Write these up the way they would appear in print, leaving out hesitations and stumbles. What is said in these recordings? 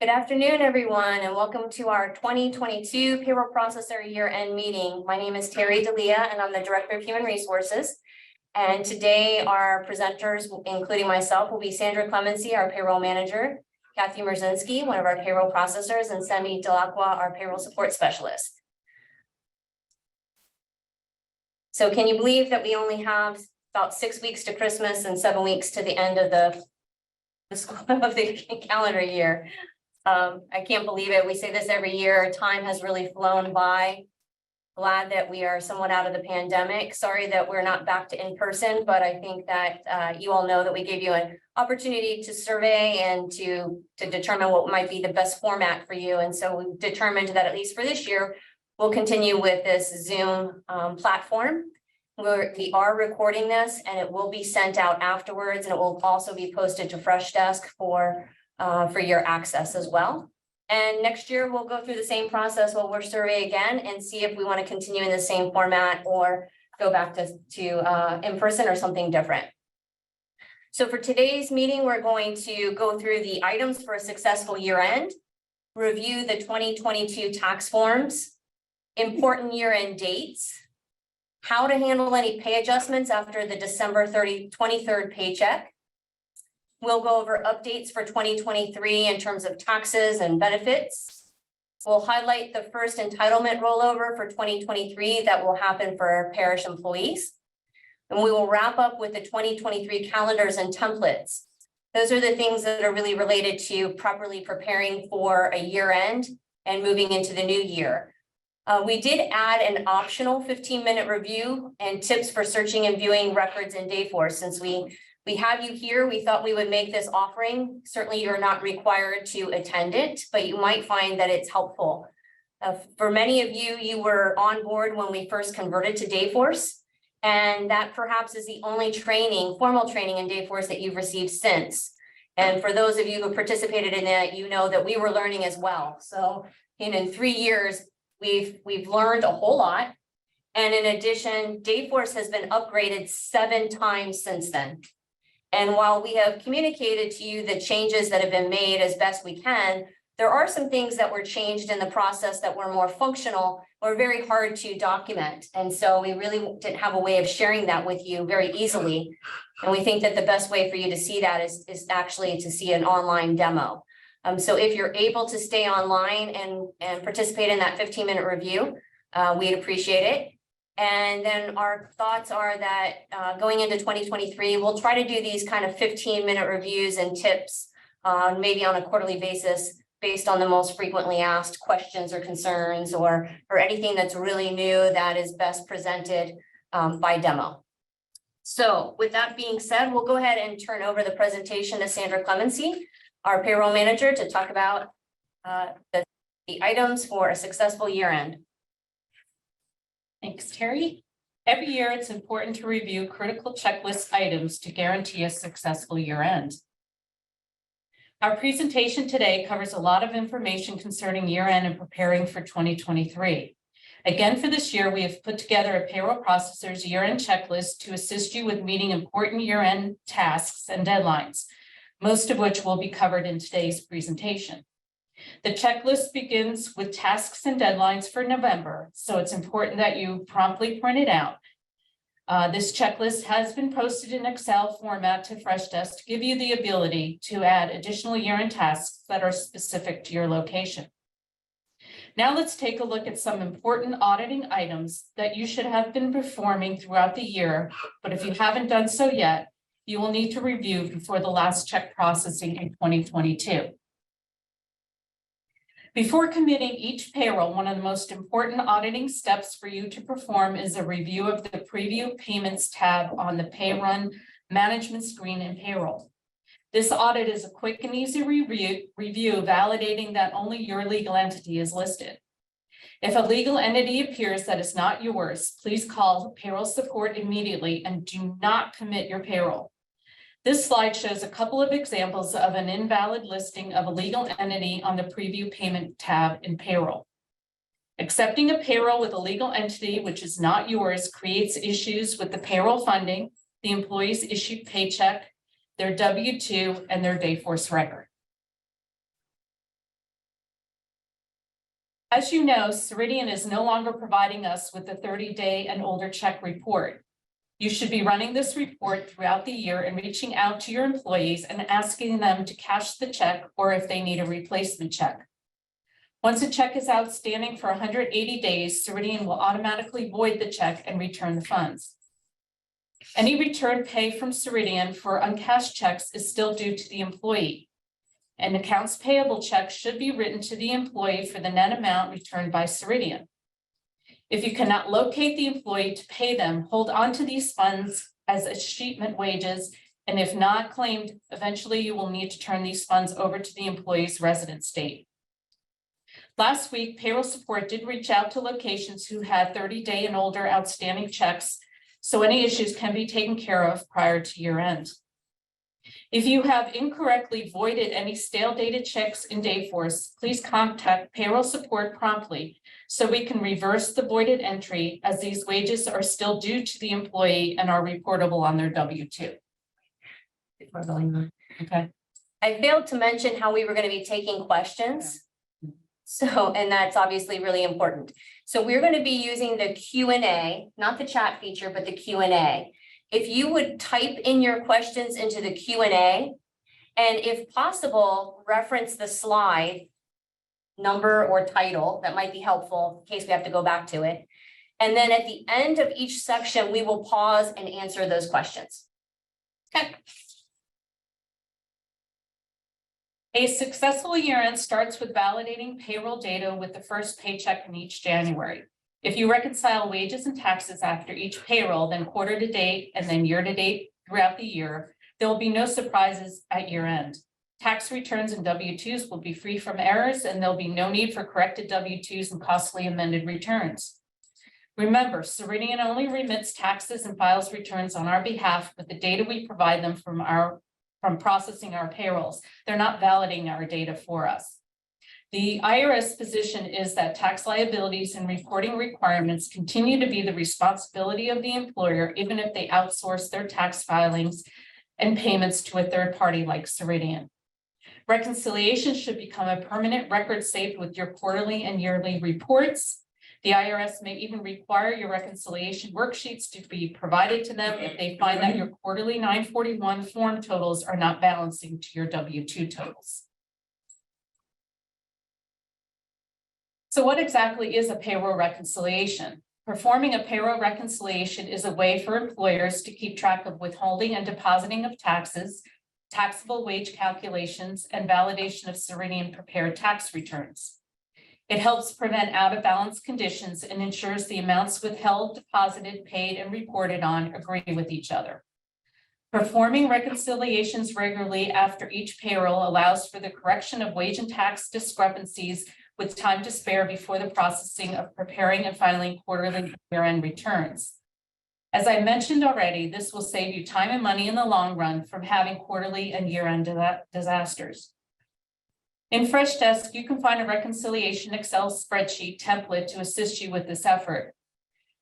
Good afternoon, everyone, and welcome to our 2022 Payroll Processor Year-End Meeting. My name is Terry D'Elia, and I'm the Director of Human Resources. And today, our presenters, including myself, will be Sandra Clemency, our Payroll Manager, Kathy Merzinski, one of our Payroll Processors, and Semi Delacqua, our Payroll Support Specialist. So can you believe that we only have about 6 weeks to Christmas and 7 weeks to the end of the calendar year? I can't believe it. We say this every year. Time has really flown by. Glad that we are somewhat out of the pandemic. Sorry that we're not back to in person, but I think that you all know that we gave you an opportunity to survey and to determine what might be the best format for you. And so we determined that at least for this year, we'll continue with this Zoom platform. We are recording this and it will be sent out afterwards, and it will also be posted to Freshdesk for your access as well. And next year we'll go through the same process. We'll survey again and see if we want to continue in the same format or go back to in person or something different. So for today's meeting, we're going to go through the items for a successful year end, review the 2022 tax forms, important year end dates, how to handle any pay adjustments after the December 23rd paycheck. We'll go over updates for 2023 in terms of taxes and benefits. We'll highlight the first entitlement rollover for 2023 that will happen for our parish employees. And we will wrap up with the 2023 calendars and templates. Those are the things that are really related to properly preparing for a year end and moving into the new year. We did add an optional 15-minute review and tips for searching and viewing records in Dayforce. Since we have you here, we thought we would make this offering. Certainly you're not required to attend it, but you might find that it's helpful. For many of you, you were on board when we first converted to Dayforce, and that perhaps is the only training, formal training in Dayforce that you've received since. And for those of you who participated in it, you know that we were learning as well. So in 3 years, we've learned a whole lot. And in addition, Dayforce has been upgraded 7 times since then. And while we have communicated to you the changes that have been made as best we can, there are some things that were changed in the process that were more functional or very hard to document. And so we really didn't have a way of sharing that with you very easily. And we think that the best way for you to see that is actually to see an online demo. So if you're able to stay online and participate in that 15-minute review, we'd appreciate it. And then our thoughts are that going into 2023, we'll try to do these kind of 15-minute reviews and tips, maybe on a quarterly basis, based on the most frequently asked questions or concerns or anything that's really new that is best presented by demo. So with that being said, we'll go ahead and turn over the presentation to Sandra Clemency, our payroll manager, to talk about the items for a successful year end. Thanks, Terry. Every year, it's important to review critical checklist items to guarantee a successful year end. Our presentation today covers a lot of information concerning year end and preparing for 2023. Again, for this year, we have put together a payroll processor's year end checklist to assist you with meeting important year end tasks and deadlines, most of which will be covered in today's presentation. The checklist begins with tasks and deadlines for November, so it's important that you promptly print it out. This checklist has been posted in Excel format to Freshdesk to give you the ability to add additional year-end tasks that are specific to your location. Now let's take a look at some important auditing items that you should have been performing throughout the year, but if you haven't done so yet, you will need to review before the last check processing in 2022. Before committing each payroll, one of the most important auditing steps for you to perform is a review of the Preview Payments tab on the Pay Run management screen in Payroll. This audit is a quick and easy review validating that only your legal entity is listed. If a legal entity appears that is not yours, please call payroll support immediately and do not commit your payroll. This slide shows a couple of examples of an invalid listing of a legal entity on the Preview Payment tab in Payroll. Accepting a payroll with a legal entity which is not yours creates issues with the payroll funding, the employee's issued paycheck, their W-2, and their Dayforce record. As you know, Ceridian is no longer providing us with the 30-day and older check report. You should be running this report throughout the year and reaching out to your employees and asking them to cash the check or if they need a replacement check. Once a check is outstanding for 180 days, Ceridian will automatically void the check and return the funds. Any return pay from Ceridian for uncashed checks is still due to the employee. An accounts payable check should be written to the employee for the net amount returned by Ceridian. If you cannot locate the employee to pay them, hold on to these funds as escheatment wages, and if not claimed, eventually you will need to turn these funds over to the employee's resident state. Last week, payroll support did reach out to locations who had 30-day and older outstanding checks, so any issues can be taken care of prior to year end. If you have incorrectly voided any stale dated checks in Dayforce, please contact payroll support promptly so we can reverse the voided entry, as these wages are still due to the employee and are reportable on their W-2. Before going on. Okay. I failed to mention how we were going to be taking questions. So, and that's obviously really important. So we're going to be using the Q&A, not the chat feature, but the Q&A. If you would type in your questions into the Q&A, and if possible, reference the slide number or title, that might be helpful in case we have to go back to it. And then at the end of each section, we will pause and answer those questions. Okay. A successful year-end starts with validating payroll data with the first paycheck in each January. If you reconcile wages and taxes after each payroll, then quarter to date, and then year to date throughout the year, there will be no surprises at year end. Tax returns and W-2s will be free from errors, and there'll be no need for corrected W-2s and costly amended returns. Remember, Ceridian only remits taxes and files returns on our behalf with the data we provide them from processing our payrolls. They're not validating our data for us. The IRS position is that tax liabilities and reporting requirements continue to be the responsibility of the employer, even if they outsource their tax filings and payments to a third party like Ceridian. Reconciliation should become a permanent record saved with your quarterly and yearly reports. The IRS may even require your reconciliation worksheets to be provided to them if they find that your quarterly 941 form totals are not balancing to your W-2 totals. So what exactly is a payroll reconciliation? Performing a payroll reconciliation is a way for employers to keep track of withholding and depositing of taxes, taxable wage calculations, and validation of Ceridian prepared tax returns. It helps prevent out-of-balance conditions and ensures the amounts withheld, deposited, paid, and reported on agree with each other. Performing reconciliations regularly after each payroll allows for the correction of wage and tax discrepancies with time to spare before the processing of preparing and filing quarterly year-end returns. As I mentioned already, this will save you time and money in the long run from having quarterly and year-end disasters. In Freshdesk, you can find a reconciliation Excel spreadsheet template to assist you with this effort.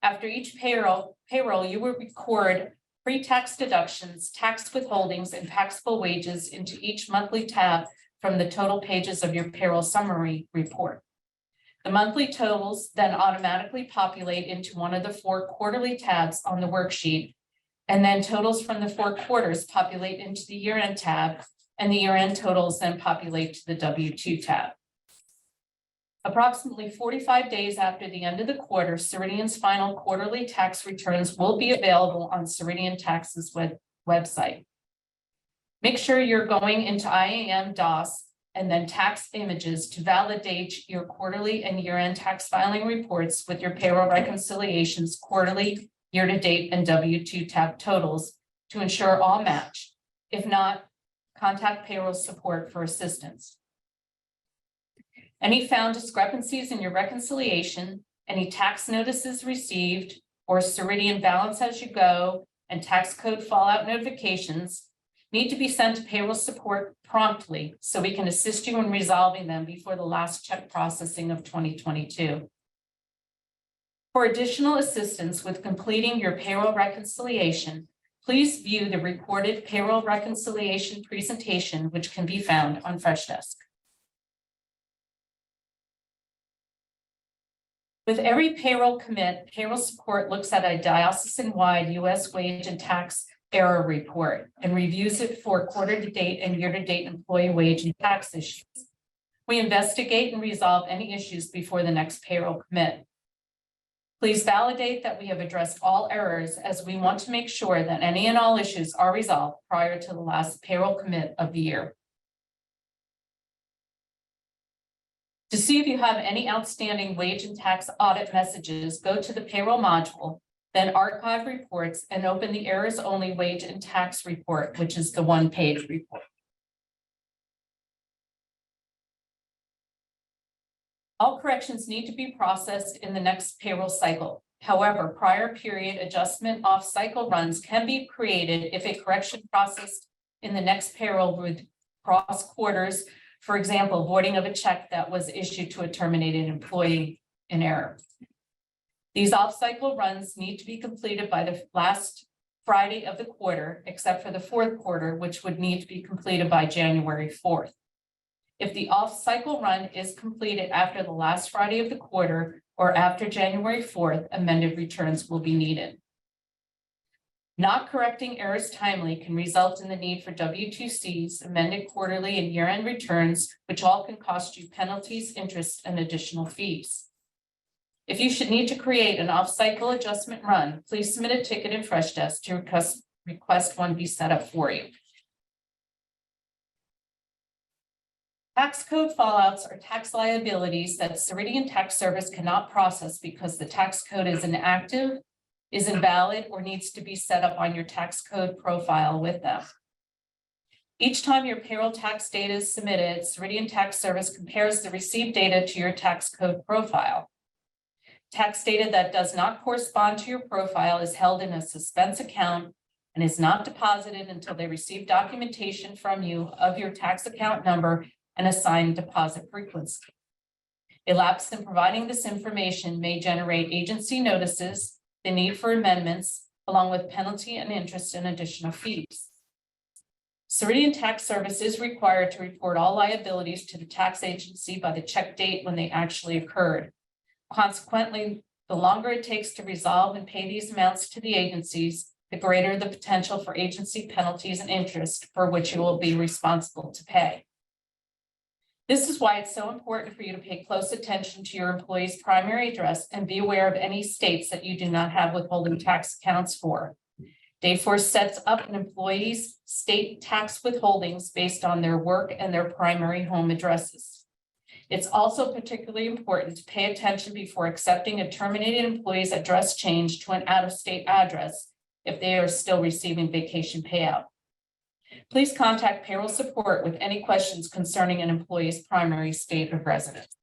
After each payroll, you will record pre-tax deductions, tax withholdings, and taxable wages into each monthly tab from the total pages of your payroll summary report. The monthly totals then automatically populate into one of the 4 quarterly tabs on the worksheet, and then totals from the 4 quarters populate into the year-end tab, and the year-end totals then populate to the W-2 tab. Approximately 45 days after the end of the quarter, Ceridian's final quarterly tax returns will be available on Ceridian Tax's website. Make sure you're going into IAM DOS and then tax images to validate your quarterly and year-end tax filing reports with your payroll reconciliations, quarterly, year-to-date, and W-2 tab totals to ensure all match. If not, contact payroll support for assistance. Any found discrepancies in your reconciliation, any tax notices received, or Ceridian balance as you go and tax code fallout notifications need to be sent to payroll support promptly so we can assist you in resolving them before the last check processing of 2022. For additional assistance with completing your payroll reconciliation, please view the recorded payroll reconciliation presentation, which can be found on Freshdesk. With every payroll commit, payroll support looks at a diocesan-wide U.S. wage and tax error report and reviews it for quarter-to-date and year-to-date employee wage and tax issues. We investigate and resolve any issues before the next payroll commit. Please validate that we have addressed all errors, as we want to make sure that any and all issues are resolved prior to the last payroll commit of the year. To see if you have any outstanding wage and tax audit messages, go to the payroll module, then archive reports, and open the errors only wage and tax report, which is the one-page report. All corrections need to be processed in the next payroll cycle. However, prior period adjustment off-cycle runs can be created if a correction processed in the next payroll would cross quarters. For example, voiding of a check that was issued to a terminated employee in error. These off-cycle runs need to be completed by the last Friday of the quarter, except for the fourth quarter, which would need to be completed by January 4th. If the off-cycle run is completed after the last Friday of the quarter or after January 4th, amended returns will be needed. Not correcting errors timely can result in the need for W-2Cs, amended quarterly and year-end returns, which all can cost you penalties, interest, and additional fees. If you should need to create an off-cycle adjustment run, please submit a ticket in Freshdesk to request one be set up for you. Tax code fallouts are tax liabilities that Ceridian Tax Service cannot process because the tax code is inactive, is invalid, or needs to be set up on your tax code profile with them. Each time your payroll tax data is submitted, Ceridian Tax Service compares the received data to your tax code profile. Tax data that does not correspond to your profile is held in a suspense account and is not deposited until they receive documentation from you of your tax account number and assigned deposit frequency. A lapse in providing this information may generate agency notices, the need for amendments, along with penalty and interest and additional fees. Ceridian Tax Service is required to report all liabilities to the tax agency by the check date when they actually occurred. Consequently, the longer it takes to resolve and pay these amounts to the agencies, the greater the potential for agency penalties and interest for which you will be responsible to pay. This is why it's so important for you to pay close attention to your employee's primary address and be aware of any states that you do not have withholding tax accounts for. Dayforce sets up an employee's state tax withholdings based on their work and their primary home addresses. It's also particularly important to pay attention before accepting a terminated employee's address change to an out-of-state address if they are still receiving vacation payout. Please contact payroll support with any questions concerning an employee's primary state of residence.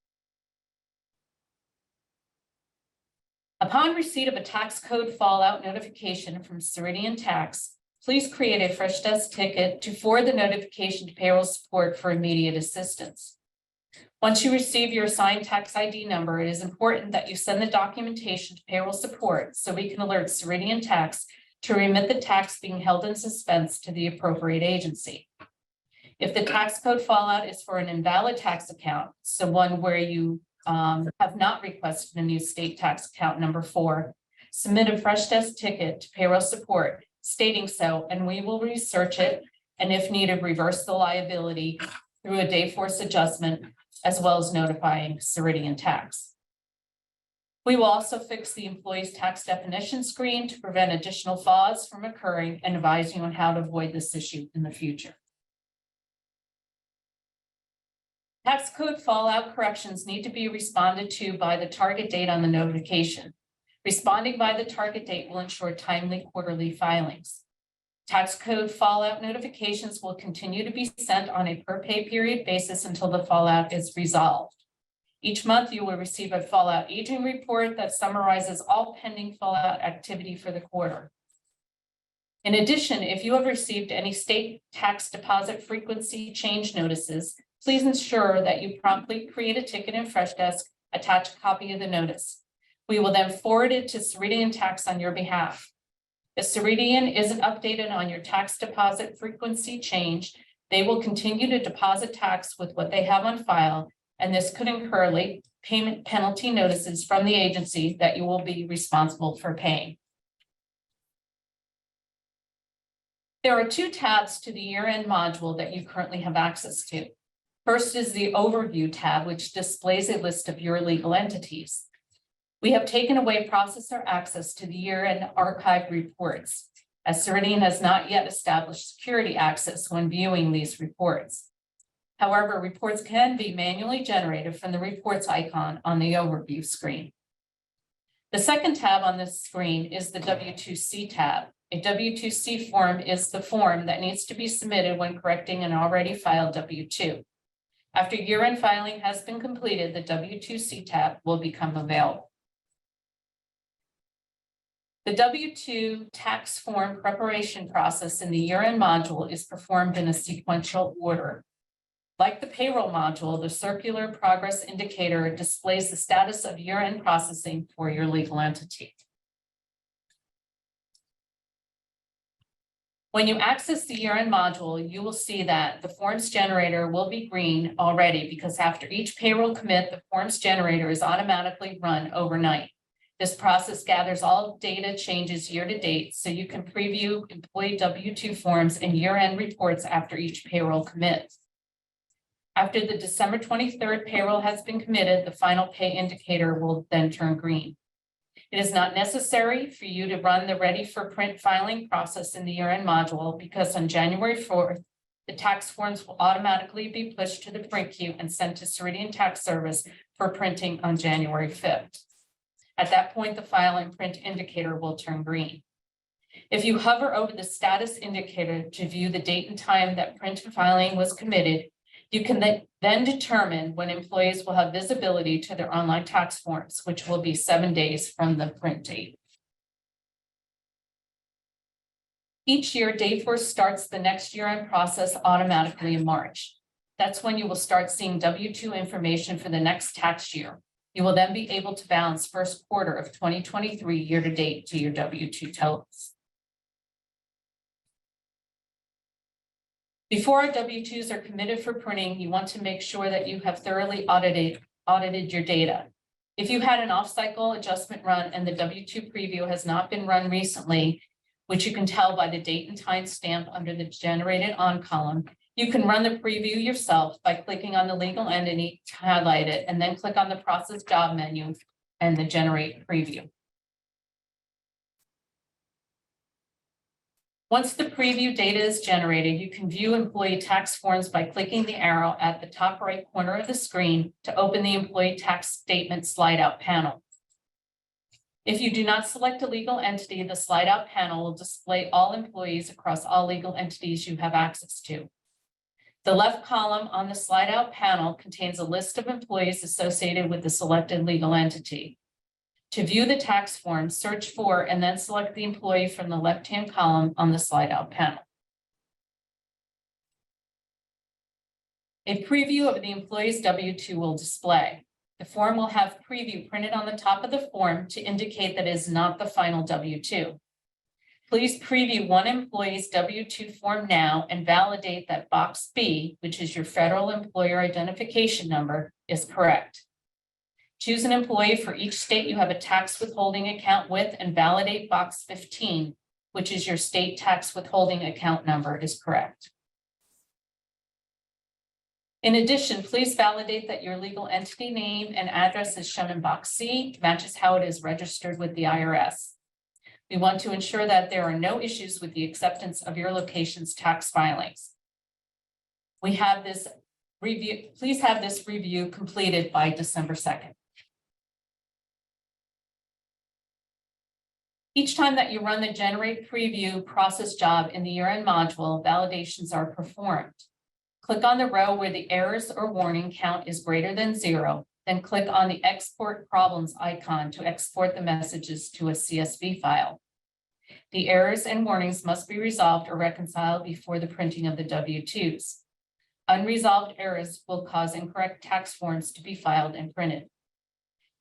Upon receipt of a tax code fallout notification from Ceridian Tax, please create a Freshdesk ticket to forward the notification to payroll support for immediate assistance. Once you receive your assigned tax ID number, it is important that you send the documentation to payroll support so we can alert Ceridian Tax to remit the tax being held in suspense to the appropriate agency. If the tax code fallout is for an invalid tax account, so one where you have not requested a new state tax account number 4, submit a Freshdesk ticket to payroll support stating so, and we will research it, and if needed, reverse the liability through a Dayforce adjustment, as well as notifying Ceridian Tax. We will also fix the employee's tax definition screen to prevent additional fallouts from occurring and advise you on how to avoid this issue in the future. Tax code fallout corrections need to be responded to by the target date on the notification. Responding by the target date will ensure timely quarterly filings. Tax code fallout notifications will continue to be sent on a per pay period basis until the fallout is resolved. Each month, you will receive a fallout aging report that summarizes all pending fallout activity for the quarter. In addition, if you have received any state tax deposit frequency change notices, please ensure that you promptly create a ticket in Freshdesk, attach a copy of the notice. We will then forward it to Ceridian Tax on your behalf. If Ceridian isn't updated on your tax deposit frequency change, they will continue to deposit tax with what they have on file, and this could incur late payment penalty notices from the agency that you will be responsible for paying. There are two tabs to the year-end module that you currently have access to. First is the Overview tab, which displays a list of your legal entities. We have taken away processor access to the year-end archive reports, as Ceridian has not yet established security access when viewing these reports. However, reports can be manually generated from the reports icon on the Overview screen. The second tab on this screen is the W2C tab. A W2C form is the form that needs to be submitted when correcting an already filed W2. After year-end filing has been completed, the W2C tab will become available. The W2 tax form preparation process in the year-end module is performed in a sequential order. Like the payroll module, the circular progress indicator displays the status of year-end processing for your legal entity. When you access the year-end module, you will see that the forms generator will be green already because after each payroll commit, the forms generator is automatically run overnight. This process gathers all data changes year to date so you can preview employee W2 forms and year-end reports after each payroll commit. After the December 23rd payroll has been committed, the final pay indicator will then turn green. It is not necessary for you to run the ready for print filing process in the year-end module because on January 4th, the tax forms will automatically be pushed to the print queue and sent to Ceridian Tax Service for printing on January 5th. At that point, the file and print indicator will turn green. If you hover over the status indicator to view the date and time that print filing was committed, you can then determine when employees will have visibility to their online tax forms, which will be 7 days from the print date. Each year, Dayforce starts the next year-end process automatically in March. That's when you will start seeing W2 information for the next tax year. You will then be able to balance first quarter of 2023 year-to-date to your W2 totals. Before our W2s are committed for printing, you want to make sure that you have thoroughly audited your data. If you had an off-cycle adjustment run and the W2 preview has not been run recently, which you can tell by the date and time stamp under the generated on column, you can run the preview yourself by clicking on the legal entity to highlight it and then click on the process job menu and the generate preview. Once the preview data is generated, you can view employee tax forms by clicking the arrow at the top right corner of the screen to open the employee tax statement slide out panel. If you do not select a legal entity, the slide out panel will display all employees across all legal entities you have access to. The left column on the slide out panel contains a list of employees associated with the selected legal entity. To view the tax form, search for and then select the employee from the left-hand column on the slide out panel. A preview of the employee's W2 will display. The form will have preview printed on the top of the form to indicate that it is not the final W2. Please preview one employee's W2 form now and validate that box B, which is your federal employer identification number, is correct. Choose an employee for each state you have a tax withholding account with and validate box 15, which is your state tax withholding account number, is correct. In addition, please validate that your legal entity name and address as shown in box C matches how it is registered with the IRS. We want to ensure that there are no issues with the acceptance of your location's tax filings. Please have this review completed by December 2nd. Each time that you run the generate preview process job in the year-end module, validations are performed. Click on the row where the errors or warning count is greater than 0, then click on the export problems icon to export the messages to a CSV file. The errors and warnings must be resolved or reconciled before the printing of the W2s. Unresolved errors will cause incorrect tax forms to be filed and printed.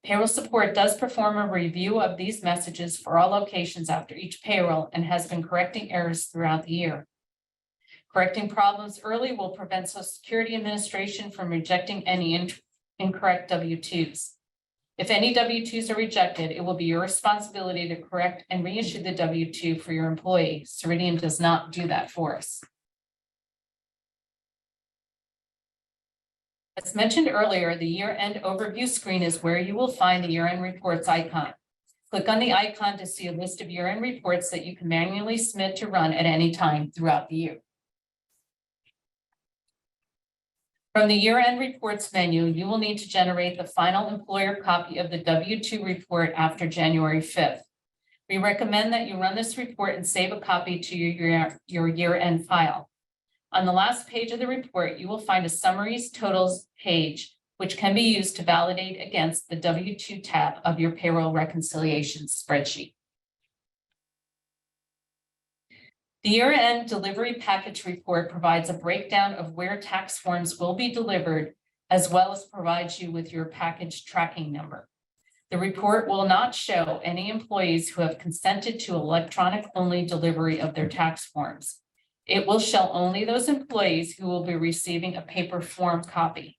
Payroll support does perform a review of these messages for all locations after each payroll and has been correcting errors throughout the year. Correcting problems early will prevent Social Security Administration from rejecting any incorrect W2s. If any W-2s are rejected, it will be your responsibility to correct and reissue the W-2 for your employee. Ceridian does not do that for us. As mentioned earlier, the year-end overview screen is where you will find the year-end reports icon. Click on the icon to see a list of year-end reports that you can manually submit to run at any time throughout the year. From the year-end reports menu, you will need to generate the final employer copy of the W-2 report after January 5th. We recommend that you run this report and save a copy to your year-end file. On the last page of the report, you will find a summaries totals page, which can be used to validate against the W-2 tab of your payroll reconciliation spreadsheet. The year-end delivery package report provides a breakdown of where tax forms will be delivered, as well as provides you with your package tracking number. The report will not show any employees who have consented to electronic-only delivery of their tax forms. It will show only those employees who will be receiving a paper form copy.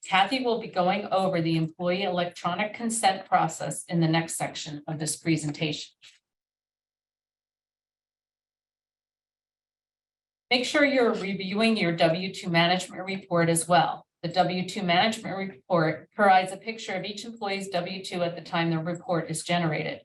Kathy will be going over the employee electronic consent process in the next section of this presentation. Make sure you're reviewing your W-2 management report as well. The W-2 management report provides a picture of each employee's W-2 at the time the report is generated.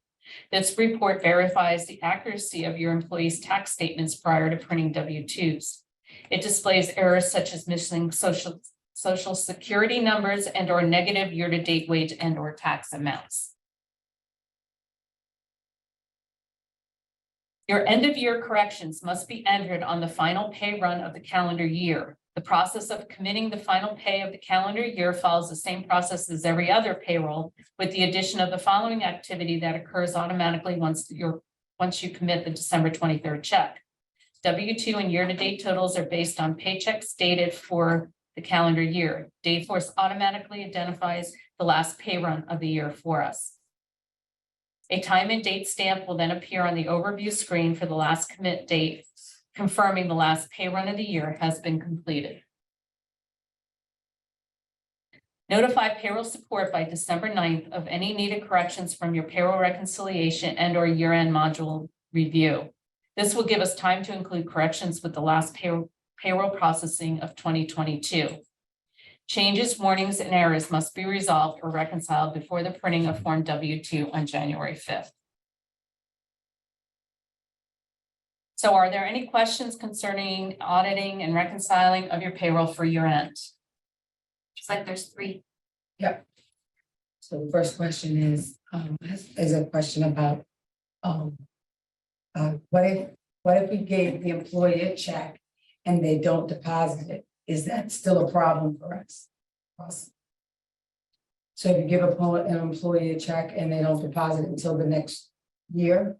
This report verifies the accuracy of your employees' tax statements prior to printing W-2s. It displays errors such as missing social security numbers and or negative year-to-date wage and or tax amounts. Your end-of-year corrections must be entered on the final pay run of the calendar year. The process of committing the final pay of the calendar year follows the same process as every other payroll, with the addition of the following activity that occurs automatically once you commit the December 23rd check. W-2 and year-to-date totals are based on paychecks dated for the calendar year. Dayforce automatically identifies the last pay run of the year for us. A time and date stamp will then appear on the overview screen for the last commit date, confirming the last pay run of the year has been completed. Notify payroll support by December 9th of any needed corrections from your payroll reconciliation and or year-end module review. This will give us time to include corrections with the last payroll processing of 2022. Changes, warnings, and errors must be resolved or reconciled before the printing of Form W-2 on January 5th. So are there any questions concerning auditing and reconciling of your payroll for year end? Just like there's 3. Yep. So the first question is a question about what if we gave the employee a check and they don't deposit it? Is that still a problem for us? So if you give an employee a check and they don't deposit it until the next year?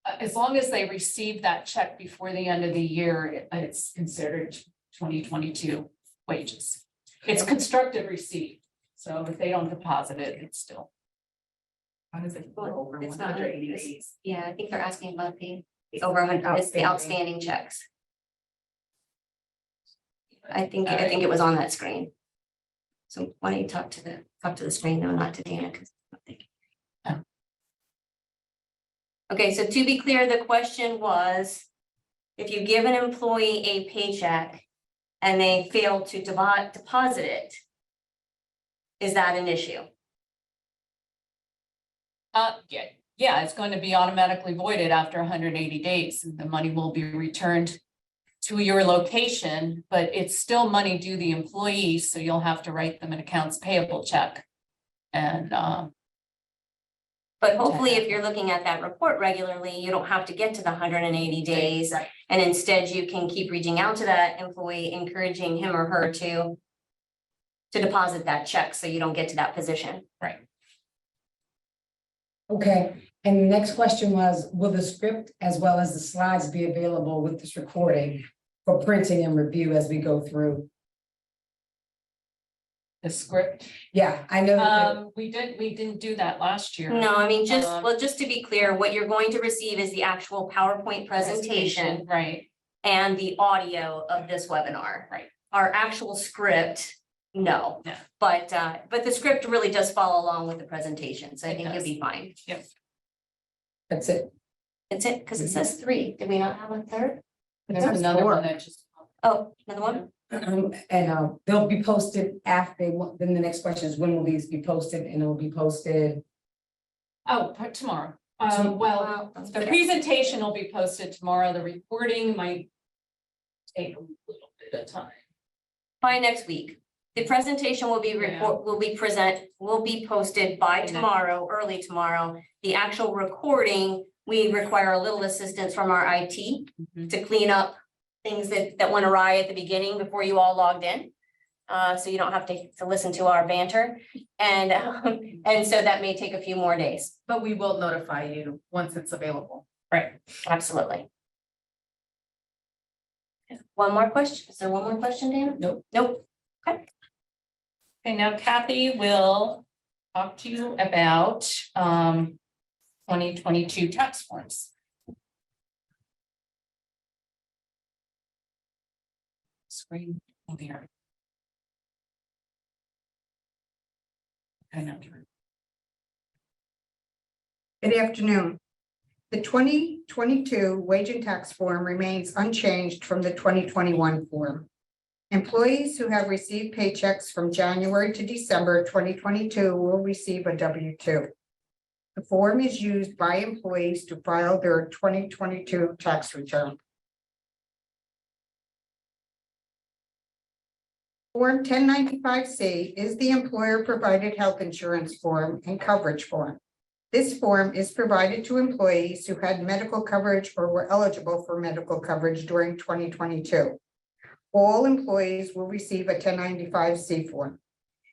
As long as they receive that check before the end of the year, it's considered 2022 wages. It's constructive receipt. So if they don't deposit it, it's still. How does it go over It's not 180 days? Yeah, I think they're asking about the over 100, it's the outstanding checks. I think it was on that screen. So why don't you talk to the screen though, not to Dana, because I'm not thinking. Okay, so to be clear, the question was, if you give an employee a paycheck and they fail to deposit it, is that an issue? Yeah, it's going to be automatically voided after 180 days. The money will be returned to your location, but it's still money due the employee, so you'll have to write them an accounts payable check. And But hopefully, if you're looking at that report regularly, you don't have to get to the 180 days. Right. And instead you can keep reaching out to that employee, encouraging him or her to deposit that check so you don't get to that position. Right. Okay, and the next question was, will the script as well as the slides be available with this recording for printing and review as we go through? The script. Yeah, I know. that We didn't do that last year. No, I mean, just to be clear, what you're going to receive is the actual PowerPoint presentation Right. and the audio of this webinar. Right. Our actual script No, No. but the script really does follow along with the presentation, so I It think you'll does. be fine. That's it. That's it, because it says 3. Did we not have a third? There's That's another four. one that just. Oh, another one? And they'll be posted after, then the next question is, when will these be posted? And it will be posted. Oh, tomorrow. Tom- Well, the presentation will be posted tomorrow. The recording might take a little bit of time. By next week. The presentation will be will be posted by Yeah. tomorrow, early tomorrow. The actual recording, we require a little assistance from our IT to clean up things that went awry at the beginning before you all logged in. So you don't have to listen to our banter. And so that may take a few more days. But we will notify you once it's available. Right. Absolutely. One more question? Is there one more question, Dana? Nope. Nope. Okay, now Kathy will talk to you about 2022 tax forms. Screen here. I know. Good afternoon. The 2022 wage and tax form remains unchanged from the 2021 form. Employees who have received paychecks from January to December 2022 will receive a W-2. The form is used by employees to file their 2022 tax return. Form 1095-C is the employer-provided health insurance form and coverage form. This form is provided to employees who had medical coverage or were eligible for medical coverage during 2022. All employees will receive a 1095-C form.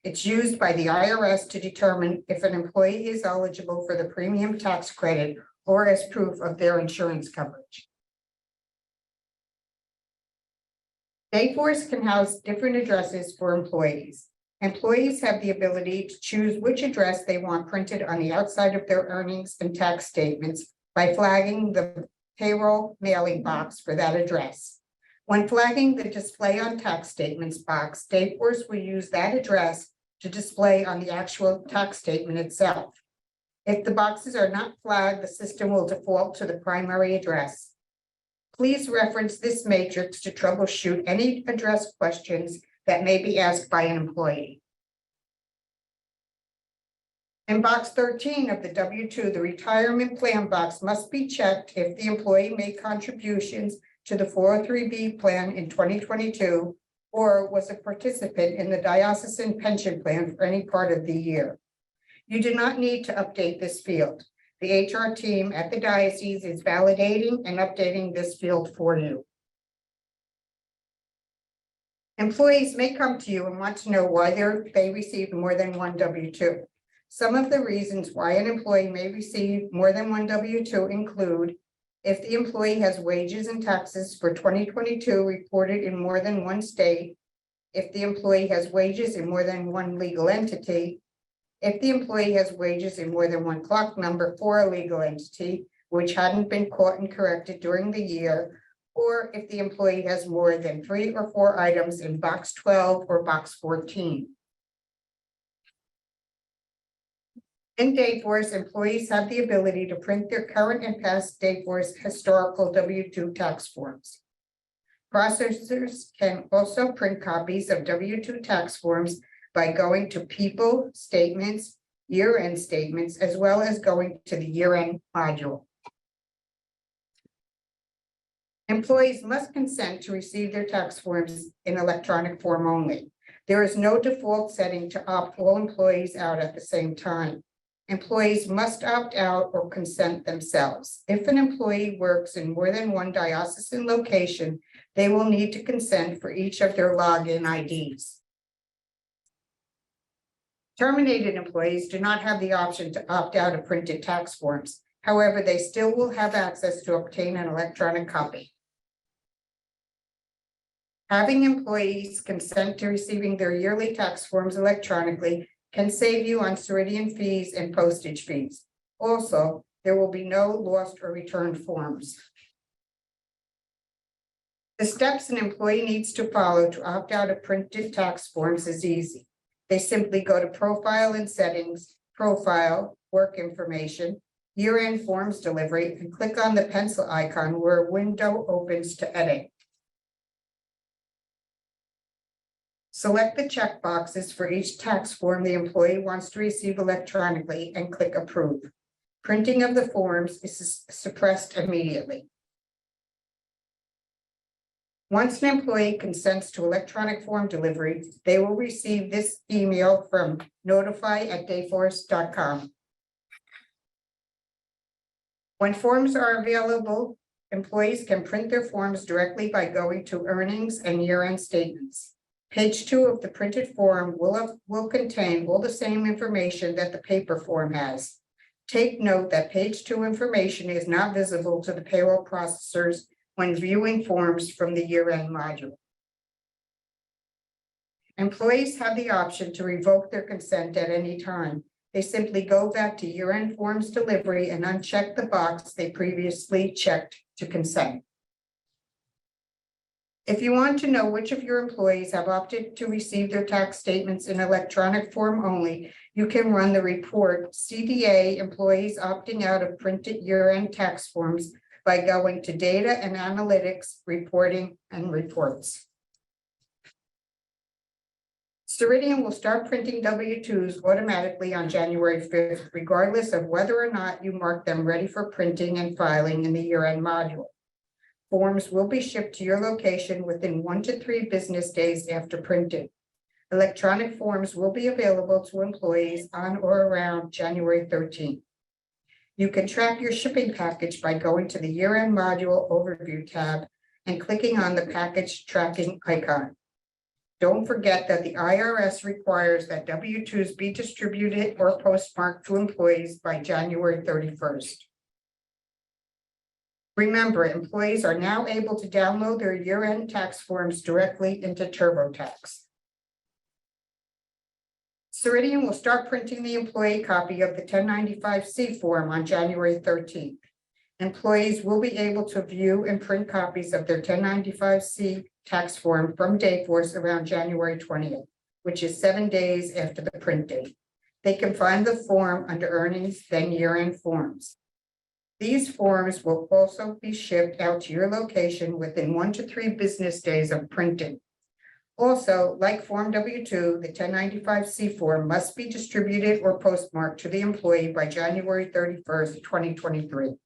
It's used by the IRS to determine if an employee is eligible for the premium tax credit or as proof of their insurance coverage. Dayforce can house different addresses for employees. Employees have the ability to choose which address they want printed on the outside of their earnings and tax statements by flagging the payroll mailing box for that address. When flagging the display on tax statements box, Dayforce will use that address to display on the actual tax statement itself. If the boxes are not flagged, the system will default to the primary address. Please reference this matrix to troubleshoot any address questions that may be asked by an employee. In box 13 of the W-2, the retirement plan box must be checked if the employee made contributions to the 403B plan in 2022 or was a participant in the diocesan pension plan for any part of the year. You do not need to update this field. The HR team at the diocese is validating and updating this field for you. Employees may come to you and want to know why they received more than one W-2. Some of the reasons why an employee may receive more than one W-2 include if the employee has wages and taxes for 2022 reported in more than one state, if the employee has wages in more than one legal entity, if the employee has wages in more than one clock number for a legal entity, which hadn't been caught and corrected during the year, or if the employee has more than 3 or 4 items in box 12 or box 14. In Dayforce, employees have the ability to print their current and past Dayforce historical W-2 tax forms. Processors can also print copies of W-2 tax forms by going to People, Statements, Year-End Statements, as well as going to the Year-End module. Employees must consent to receive their tax forms in electronic form only. There is no default setting to opt all employees out at the same time. Employees must opt out or consent themselves. If an employee works in more than one diocesan location, they will need to consent for each of their login IDs. Terminated employees do not have the option to opt out of printed tax forms. However, they still will have access to obtain an electronic copy. Having employees consent to receiving their yearly tax forms electronically can save you on Ceridian fees and postage fees. Also, there will be no lost or returned forms. The steps an employee needs to follow to opt out of printed tax forms is easy. They simply go to Profile and Settings, Profile, Work Information, Year-end Forms Delivery, and click on the pencil icon where a window opens to edit. Select the check boxes for each tax form the employee wants to receive electronically and click Approve. Printing of the forms is suppressed immediately. Once an employee consents to electronic form delivery, they will receive this email from notify@dayforce.com. When forms are available, employees can print their forms directly by going to Earnings and Year-end Statements. Page 2 of the printed form will contain all the same information that the paper form has. Take note that page 2 information is not visible to the payroll processors when viewing forms from the year-end module. Employees have the option to revoke their consent at any time. They simply go back to year-end forms delivery and uncheck the box they previously checked to consent. If you want to know which of your employees have opted to receive their tax statements in electronic form only, you can run the report CDA Employees Opting Out of Printed Year-end Tax Forms by going to Data and Analytics, Reporting and Reports. Ceridian will start printing W-2s automatically on January 5th, regardless of whether or not you mark them ready for printing and filing in the year-end module. Forms will be shipped to your location within 1 to 3 business days after printing. Electronic forms will be available to employees on or around January 13th. You can track your shipping package by going to the Year-end Module Overview tab and clicking on the package tracking icon. Don't forget that the IRS requires that W-2s be distributed or postmarked to employees by January 31st. Remember, employees are now able to download their year-end tax forms directly into TurboTax. Ceridian will start printing the employee copy of the 1095-C form on January 13th. Employees will be able to view and print copies of their 1095-C tax form from Dayforce around January 20th, which is 7 days after the print date. They can find the form under Earnings, then Year-end Forms. These forms will also be shipped out to your location within 1 to 3 business days of printing. Also, like Form W-2, the 1095-C form must be distributed or postmarked to the employee by January 31st, 2023.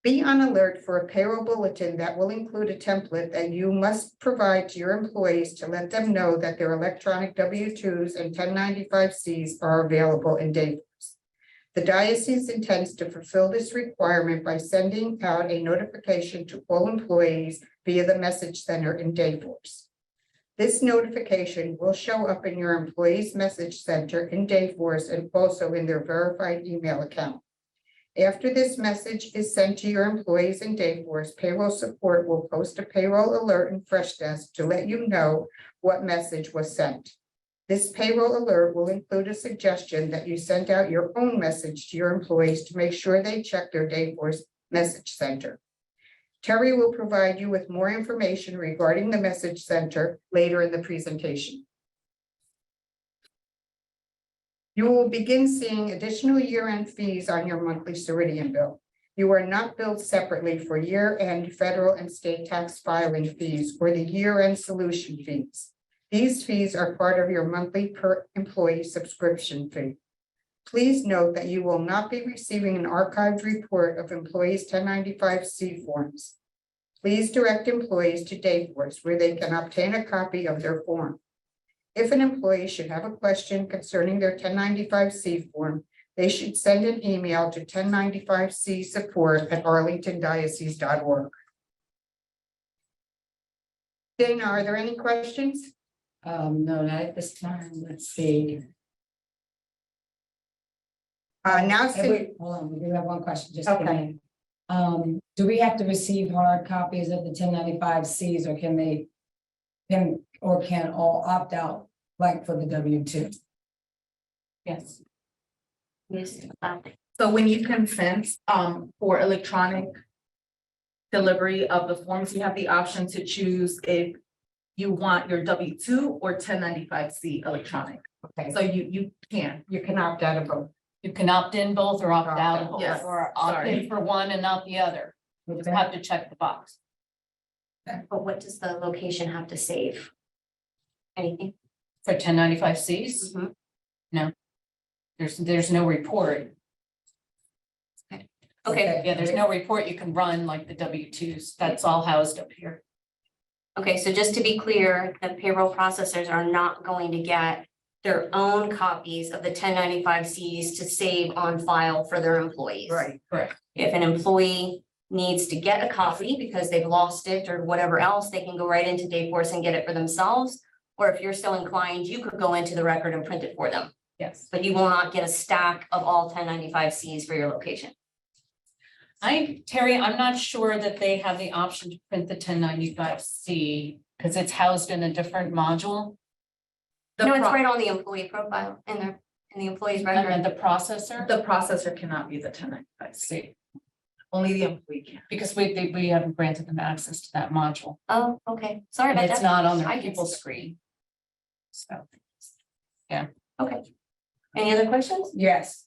Be on alert for a payroll bulletin that will include a template that you must provide to your employees to let them know that their electronic W-2s and 1095-Cs are available in Dayforce. The diocese intends to fulfill this requirement by sending out a notification to all employees via the message center in Dayforce. This notification will show up in your employees' message center in Dayforce and also in their verified email account. After this message is sent to your employees in Dayforce, payroll support will post a payroll alert in Freshdesk to let you know what message was sent. This payroll alert will include a suggestion that you send out your own message to your employees to make sure they check their Dayforce message center. Terry will provide you with more information regarding the message center later in the presentation. You will begin seeing additional year-end fees on your monthly Ceridian bill. You are not billed separately for year-end federal and state tax filing fees or the year-end solution fees. These fees are part of your monthly per employee subscription fee. Please note that you will not be receiving an archived report of employees' 1095-C forms. Please direct employees to Dayforce where they can obtain a copy of their form. If an employee should have a question concerning their 1095-C form, they should send an email to 1095csupport@arlingtondiocese.org. Dana, are there any questions? No, not at this time. Let's see. Now, Hold on, we do have one question, just. Okay. Do we have to receive hard copies of the 1095-Cs or can all opt out, like for the W-2? Yes. So when you consent for electronic delivery of the forms, you have the option to choose if you want your W-2 or 1095-C electronic. Okay, So you can. you can opt out of both. You can opt in both or opt out of both, Yes, or opt in sorry. for one and not the other. You just have to check the box. But what does the location have to save? Anything? For 1095Cs, there's no report. Okay, Yeah, there's no report you can run like the W-2s. That's all housed up here. okay, so just to be clear, the payroll processors are not going to get their own copies of the 1095Cs to save on file for their employees. Correct. If an employee needs to get a copy because they've lost it or whatever else, they can go right into Dayforce and get it for themselves. Or if you're still inclined, you could go into the record and print it for them, Yes. but you will not get a stack of all 1095Cs for your location. Terry, I'm not sure that they have the option to print the 1095C because it's housed in a different module. No, it's right on the employee profile in the employee's And record. the processor, The processor cannot be the 1095-C. Only the employee can. because we haven't granted them access to that module. Oh, okay, sorry And about it's that. not on their I can people see. screen. So, Okay. Any other questions? Yes,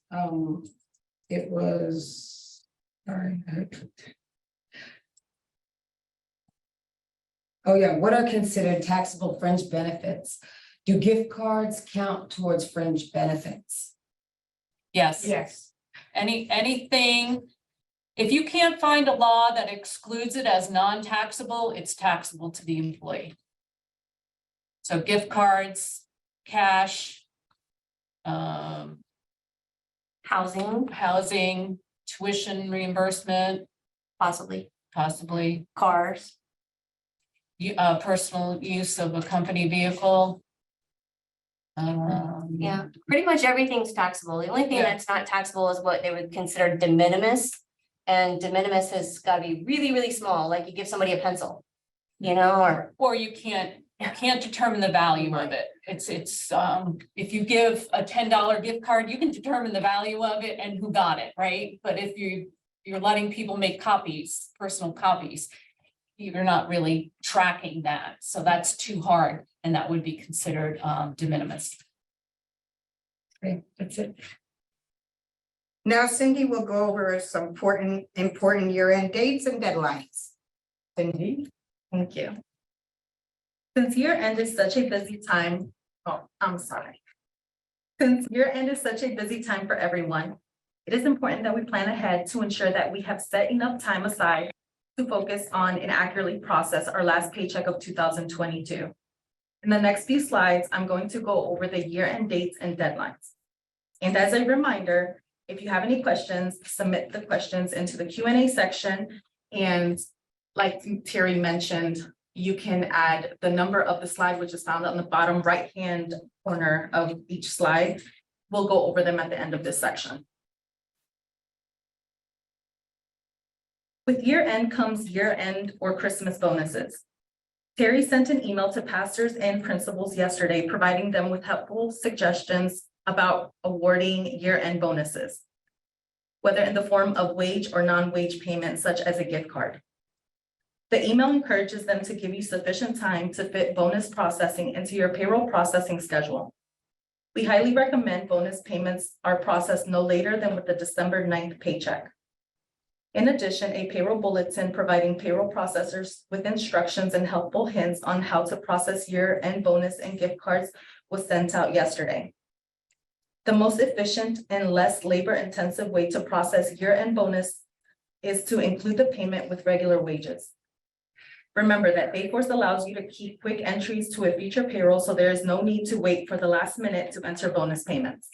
it was, sorry. Oh, yeah, what are considered taxable fringe benefits? Do gift cards count towards fringe benefits? yes. Yes. Anything, if you can't find a law that excludes it as non-taxable, it's taxable to the employee. So gift cards, cash, Housing, housing, tuition reimbursement, possibly, possibly, cars. personal use of a company vehicle. Yeah, pretty much everything's taxable. The only thing Yeah. that's not taxable is what they would consider de minimis. And de minimis has got to be really, really small, like you give somebody a pencil, you know, or Or you can't determine the value of it. It's, if you give a $10 gift card, you can determine the value of it and who got it, right? But if you're letting people make copies, personal copies, you're not really tracking that. So that's too hard, and that would be considered de minimis. Okay, that's it. Now Cindy will go over some important year-end dates and deadlines. Cindy? Thank you. Since year end is such a busy time, Since year end is such a busy time for everyone, it is important that we plan ahead to ensure that we have set enough time aside to focus on and accurately process our last paycheck of 2022. In the next few slides, I'm going to go over the year end dates and deadlines. And as a reminder, if you have any questions, submit the questions into the Q&A section. And like Terry mentioned, you can add the number of the slide, which is found on the bottom right-hand corner of each slide. We'll go over them at the end of this section. With year end comes year end or Christmas bonuses. Terry sent an email to pastors and principals yesterday, providing them with helpful suggestions about awarding year end bonuses, whether in the form of wage or non-wage payments, such as a gift card. The email encourages them to give you sufficient time to fit bonus processing into your payroll processing schedule. We highly recommend bonus payments are processed no later than with the December 9th paycheck. In addition, a payroll bulletin providing payroll processors with instructions and helpful hints on how to process year-end bonus and gift cards was sent out yesterday. The most efficient and less labor-intensive way to process year-end bonus is to include the payment with regular wages. Remember that Dayforce allows you to keep quick entries to a future payroll, so there is no need to wait for the last minute to enter bonus payments.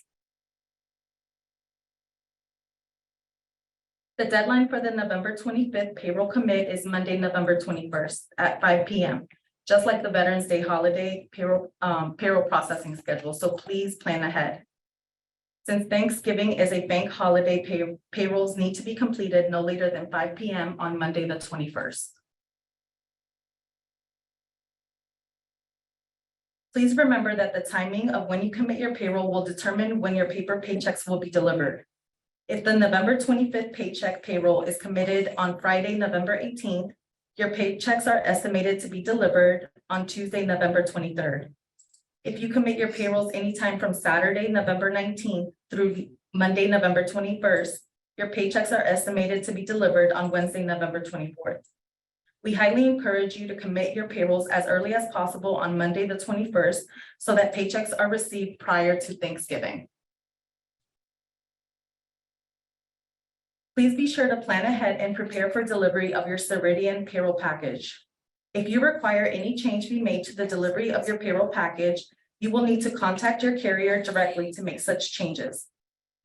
The deadline for the November 25th payroll commit is Monday, November 21st at 5 p.m., just like the Veterans Day holiday payroll processing schedule, so please plan ahead. Since Thanksgiving is a bank holiday, payrolls need to be completed no later than 5 p.m. on Monday, the 21st. Please remember that the timing of when you commit your payroll will determine when your paper paychecks will be delivered. If the November 25th paycheck payroll is committed on Friday, November 18th, your paychecks are estimated to be delivered on Tuesday, November 23rd. If you commit your payrolls anytime from Saturday, November 19th through Monday, November 21st, your paychecks are estimated to be delivered on Wednesday, November 24th. We highly encourage you to commit your payrolls as early as possible on Monday, the 21st, so that paychecks are received prior to Thanksgiving. Please be sure to plan ahead and prepare for delivery of your Ceridian payroll package. If you require any change be made to the delivery of your payroll package, you will need to contact your carrier directly to make such changes.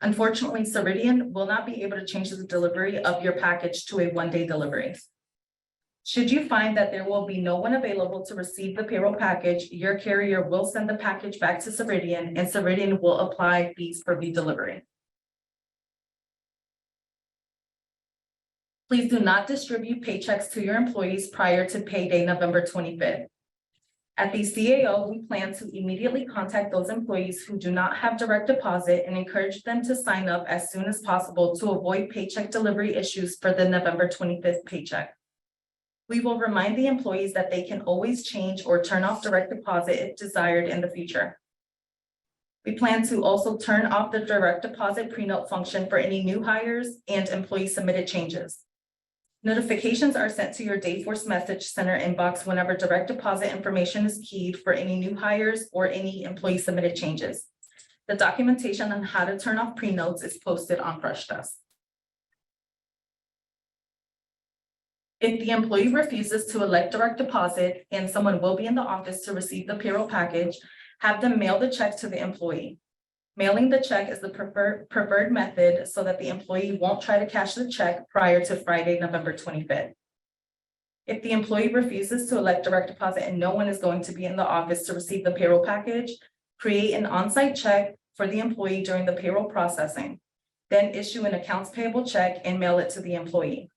Unfortunately, Ceridian will not be able to change the delivery of your package to a one-day delivery. Should you find that there will be no one available to receive the payroll package, your carrier will send the package back to Ceridian, and Ceridian will apply fees for redelivery. Please do not distribute paychecks to your employees prior to payday November 25th. At the CAO, we plan to immediately contact those employees who do not have direct deposit and encourage them to sign up as soon as possible to avoid paycheck delivery issues for the November 25th paycheck. We will remind the employees that they can always change or turn off direct deposit if desired in the future. We plan to also turn off the direct deposit pre-note function for any new hires and employee submitted changes. Notifications are sent to your Dayforce Message Center inbox whenever direct deposit information is keyed for any new hires or any employee submitted changes. The documentation on how to turn off pre-notes is posted on Freshdesk. If the employee refuses to elect direct deposit and someone will be in the office to receive the payroll package, have them mail the check to the employee. Mailing the check is the preferred method so that the employee won't try to cash the check prior to Friday, November 25th. If the employee refuses to elect direct deposit and no one is going to be in the office to receive the payroll package, create an on-site check for the employee during the payroll processing. Then issue an accounts payable check and mail it to the employee.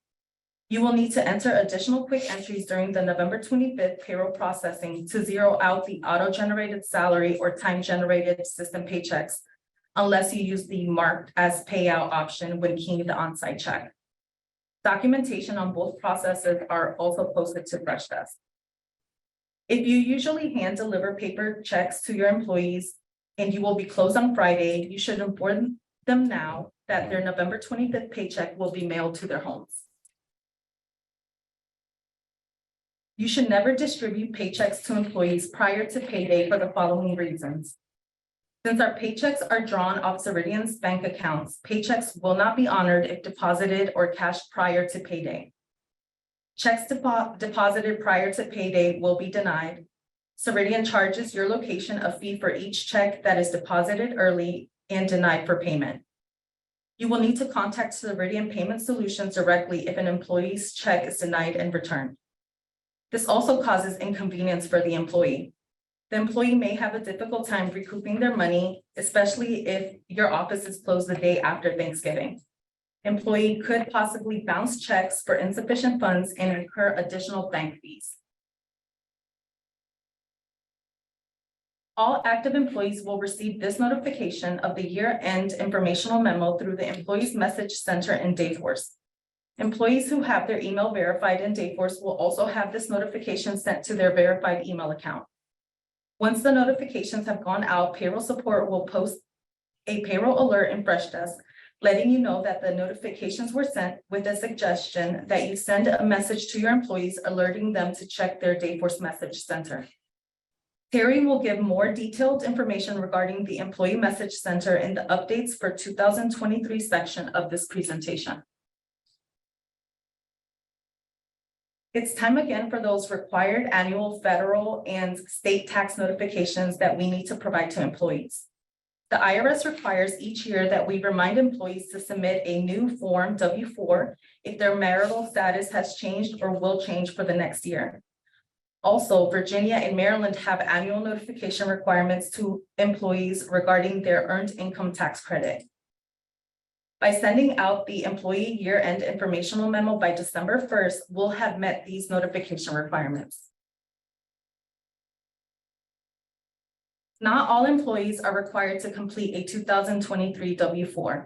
You will need to enter additional quick entries during the November 25th payroll processing to zero out the auto-generated salary or time-generated system paychecks, unless you use the marked as payout option when keying the on-site check. Documentation on both processes are also posted to Freshdesk. If you usually hand deliver paper checks to your employees and you will be closed on Friday, you should inform them now that their November 25th paycheck will be mailed to their homes. You should never distribute paychecks to employees prior to payday for the following reasons. Since our paychecks are drawn off Ceridian's bank accounts, paychecks will not be honored if deposited or cashed prior to payday. Checks deposited prior to payday will be denied. Ceridian charges your location a fee for each check that is deposited early and denied for payment. You will need to contact Ceridian Payment Solutions directly if an employee's check is denied and returned. This also causes inconvenience for the employee. The employee may have a difficult time recouping their money, especially if your office is closed the day after Thanksgiving. Employee could possibly bounce checks for insufficient funds and incur additional bank fees. All active employees will receive this notification of the year-end informational memo through the Employees Message Center in Dayforce. Employees who have their email verified in Dayforce will also have this notification sent to their verified email account. Once the notifications have gone out, payroll support will post a payroll alert in Freshdesk, letting you know that the notifications were sent with a suggestion that you send a message to your employees alerting them to check their Dayforce Message Center. Terry will give more detailed information regarding the Employee Message Center in the updates for 2023 section of this presentation. It's time again for those required annual federal and state tax notifications that we need to provide to employees. The IRS requires each year that we remind employees to submit a new Form W-4 if their marital status has changed or will change for the next year. Also, Virginia and Maryland have annual notification requirements to employees regarding their earned income tax credit. By sending out the employee year-end informational memo by December 1st, we'll have met these notification requirements. Not all employees are required to complete a 2023 W-4.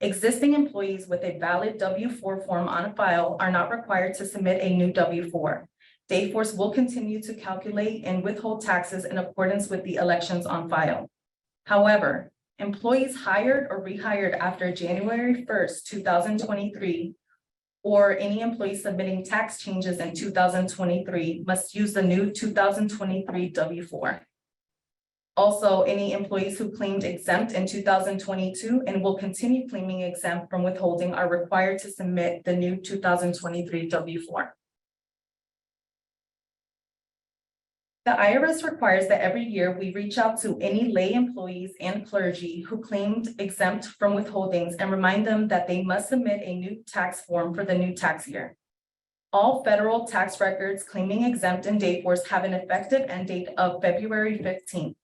Existing employees with a valid W-4 form on file are not required to submit a new W-4. Dayforce will continue to calculate and withhold taxes in accordance with the elections on file. However, employees hired or rehired after January 1st, 2023, or any employee submitting tax changes in 2023 must use the new 2023 W-4. Also, any employees who claimed exempt in 2022 and will continue claiming exempt from withholding are required to submit the new 2023 W-4. The IRS requires that every year we reach out to any lay employees and clergy who claimed exempt from withholdings and remind them that they must submit a new tax form for the new tax year. All federal tax records claiming exempt in Dayforce have an effective end date of February 15th.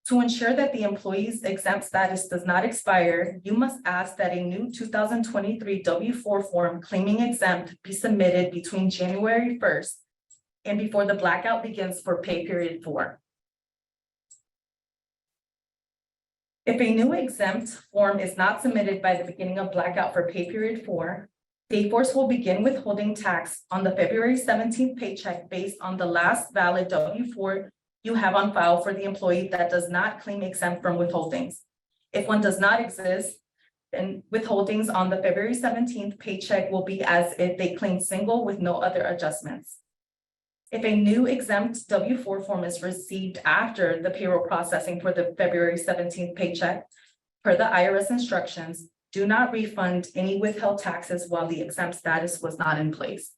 To ensure that the employee's exempt status does not expire, you must ask that a new 2023 W-4 form claiming exempt be submitted between January 1st and before the blackout begins for pay period 4. If a new exempt form is not submitted by the beginning of blackout for pay period 4, Dayforce will begin withholding tax on the February 17th paycheck based on the last valid W-4 you have on file for the employee that does not claim exempt from withholdings. If one does not exist, then withholdings on the February 17th paycheck will be as if they claimed single with no other adjustments. If a new exempt W-4 form is received after the payroll processing for the February 17th paycheck, per the IRS instructions, do not refund any withheld taxes while the exempt status was not in place.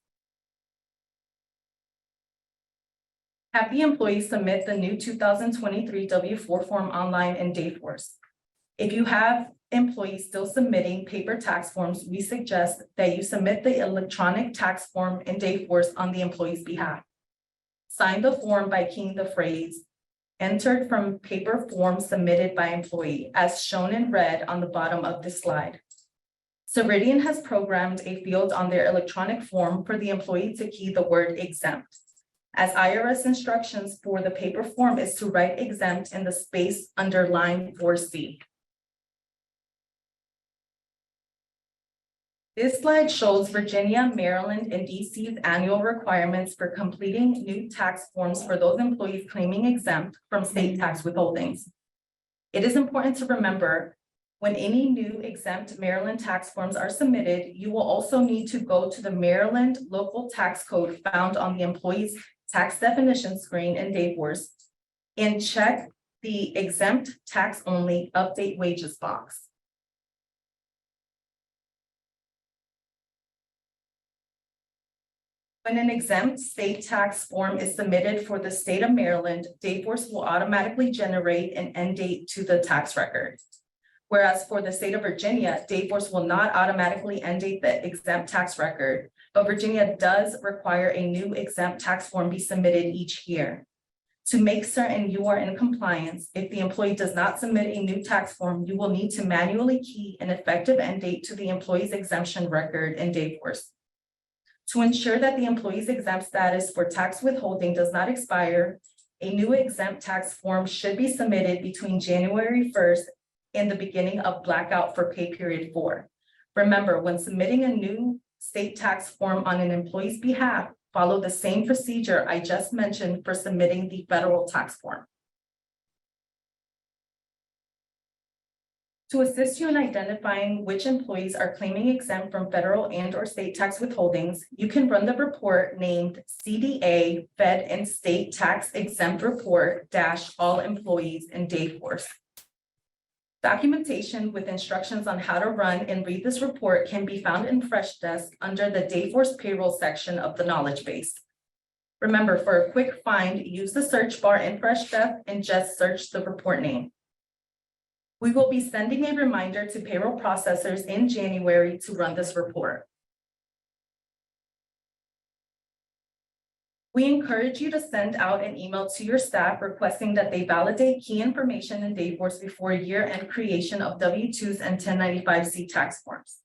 Have the employee submit the new 2023 W-4 form online in Dayforce. If you have employees still submitting paper tax forms, we suggest that you submit the electronic tax form in Dayforce on the employee's behalf. Sign the form by keying the phrase entered from paper form submitted by employee as shown in red on the bottom of this slide. Ceridian has programmed a field on their electronic form for the employee to key the word exempt, as IRS instructions for the paper form is to write exempt in the space under line 4C. This slide shows Virginia, Maryland, and DC's annual requirements for completing new tax forms for those employees claiming exempt from state tax withholdings. It is important to remember when any new exempt Maryland tax forms are submitted, you will also need to go to the Maryland local tax code found on the employee's tax definition screen in Dayforce and check the exempt tax only update wages box. When an exempt state tax form is submitted for the state of Maryland, Dayforce will automatically generate an end date to the tax record. Whereas for the state of Virginia, Dayforce will not automatically end date the exempt tax record, but Virginia does require a new exempt tax form be submitted each year. To make certain you are in compliance, if the employee does not submit a new tax form, you will need to manually key an effective end date to the employee's exemption record in Dayforce. To ensure that the employee's exempt status for tax withholding does not expire, a new exempt tax form should be submitted between January 1st and the beginning of blackout for pay period 4. Remember, when submitting a new state tax form on an employee's behalf, follow the same procedure I just mentioned for submitting the federal tax form. To assist you in identifying which employees are claiming exempt from federal and/or state tax withholdings, you can run the report named CDA Fed and State Tax Exempt Report - All Employees in Dayforce. Documentation with instructions on how to run and read this report can be found in Freshdesk under the Dayforce Payroll section of the knowledge base. Remember, for a quick find, use the search bar in Freshdesk and just search the report name. We will be sending a reminder to payroll processors in January to run this report. We encourage you to send out an email to your staff requesting that they validate key information in Dayforce before year-end creation of W-2s and 1095-C tax forms.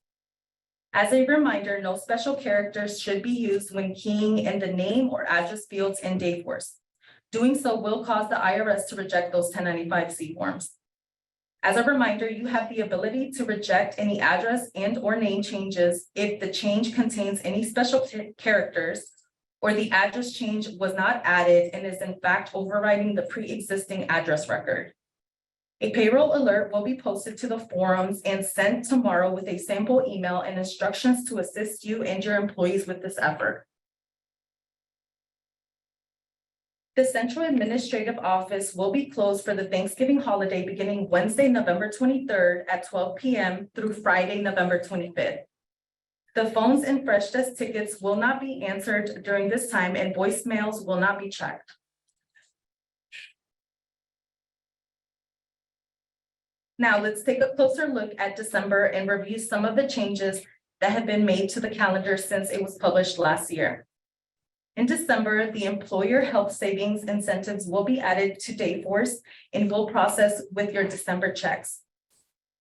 As a reminder, no special characters should be used when keying in the name or address fields in Dayforce. Doing so will cause the IRS to reject those 1095-C forms. As a reminder, you have the ability to reject any address and or name changes if the change contains any special characters or the address change was not added and is in fact overriding the pre-existing address record. A payroll alert will be posted to the forums and sent tomorrow with a sample email and instructions to assist you and your employees with this effort. The Central Administrative Office will be closed for the Thanksgiving holiday beginning Wednesday, November 23rd at 12 p.m. through Friday, November 25th. The phones and Fresh Desk tickets will not be answered during this time and voicemails will not be checked. Now let's take a closer look at December and review some of the changes that have been made to the calendar since it was published last year. In December, the employer health savings incentives will be added to Dayforce and will process with your December checks.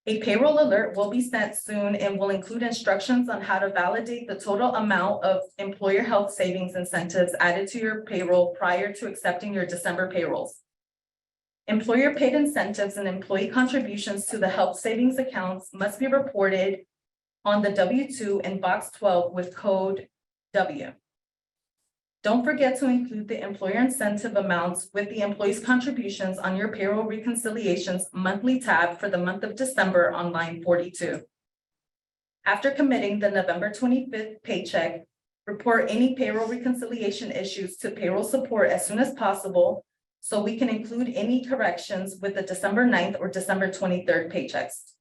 A payroll alert will be sent soon and will include instructions on how to validate the total amount of employer health savings incentives added to your payroll prior to accepting your December payrolls. Employer paid incentives and employee contributions to the health savings accounts must be reported on the W-2 in box 12 with code W. Don't forget to include the employer incentive amounts with the employee's contributions on your payroll reconciliations monthly tab for the month of December on line 42. After committing the November 25th paycheck, report any payroll reconciliation issues to payroll support as soon as possible so we can include any corrections with the December 9th or December 23rd paychecks.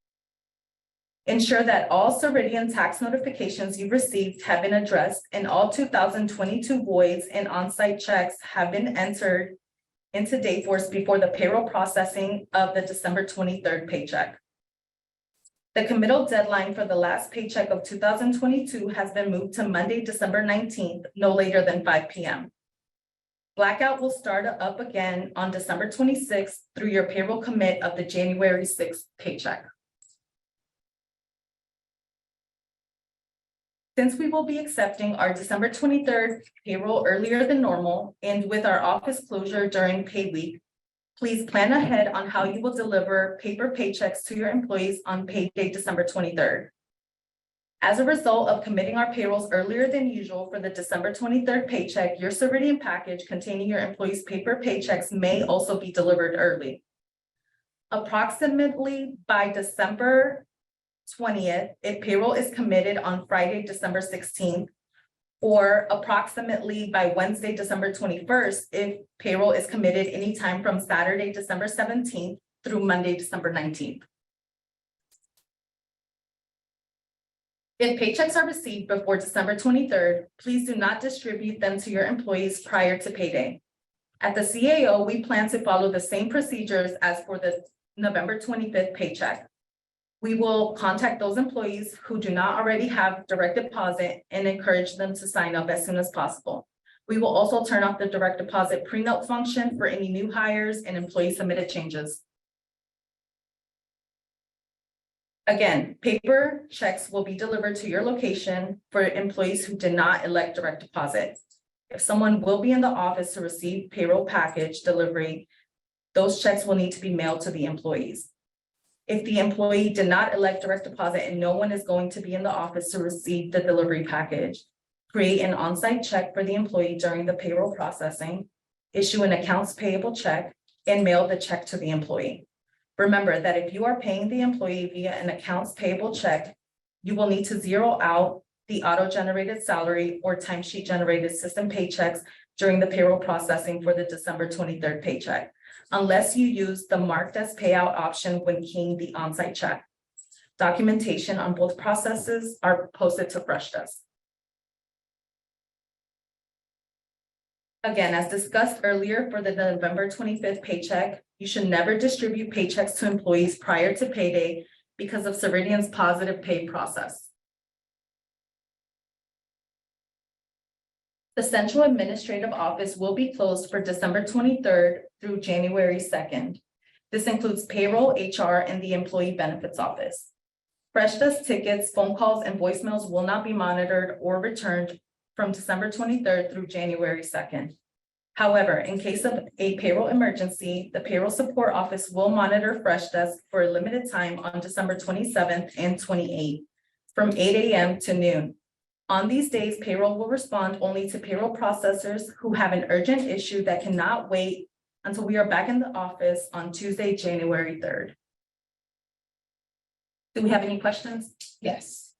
Ensure that all Ceridian tax notifications you received have been addressed and all 2022 voids and on-site checks have been entered into Dayforce before the payroll processing of the December 23rd paycheck. The committal deadline for the last paycheck of 2022 has been moved to Monday, December 19th, no later than 5 p.m. Blackout will start up again on December 26th through your payroll commit of the January 6th paycheck. Since we will be accepting our December 23rd payroll earlier than normal and with our office closure during pay week, please plan ahead on how you will deliver paper paychecks to your employees on payday December 23rd. As a result of committing our payrolls earlier than usual for the December 23rd paycheck, your Ceridian package containing your employees' paper paychecks may also be delivered early. Approximately by December 20th, if payroll is committed on Friday, December 16th, or approximately by Wednesday, December 21st, if payroll is committed anytime from Saturday, December 17th through Monday, December 19th. If paychecks are received before December 23rd, please do not distribute them to your employees prior to payday. At the CAO, we plan to follow the same procedures as for the November 25th paycheck. We will contact those employees who do not already have direct deposit and encourage them to sign up as soon as possible. We will also turn off the direct deposit pre-note function for any new hires and employee submitted changes. Again, paper checks will be delivered to your location for employees who did not elect direct deposit. If someone will be in the office to receive payroll package delivery, those checks will need to be mailed to the employees. If the employee did not elect direct deposit and no one is going to be in the office to receive the delivery package, create an on-site check for the employee during the payroll processing, issue an accounts payable check, and mail the check to the employee. Remember that if you are paying the employee via an accounts payable check, you will need to zero out the auto-generated salary or timesheet generated system paychecks during the payroll processing for the December 23rd paycheck, unless you use the marked as payout option when keying the on-site check. Documentation on both processes are posted to Fresh Desk. Again, as discussed earlier for the November 25th paycheck, you should never distribute paychecks to employees prior to payday because of Ceridian's positive pay process. The Central Administrative Office will be closed for December 23rd through January 2nd. This includes payroll, HR, and the Employee Benefits Office. Fresh Desk tickets, phone calls, and voicemails will not be monitored or returned from December 23rd through January 2nd. However, in case of a payroll emergency, the payroll support office will monitor Fresh Desk for a limited time on December 27th and 28th from 8 a.m. to noon. On these days, payroll will respond only to payroll processors who have an urgent issue that cannot wait until we are back in the office on Tuesday, January 3rd. Do we have any questions? Yes.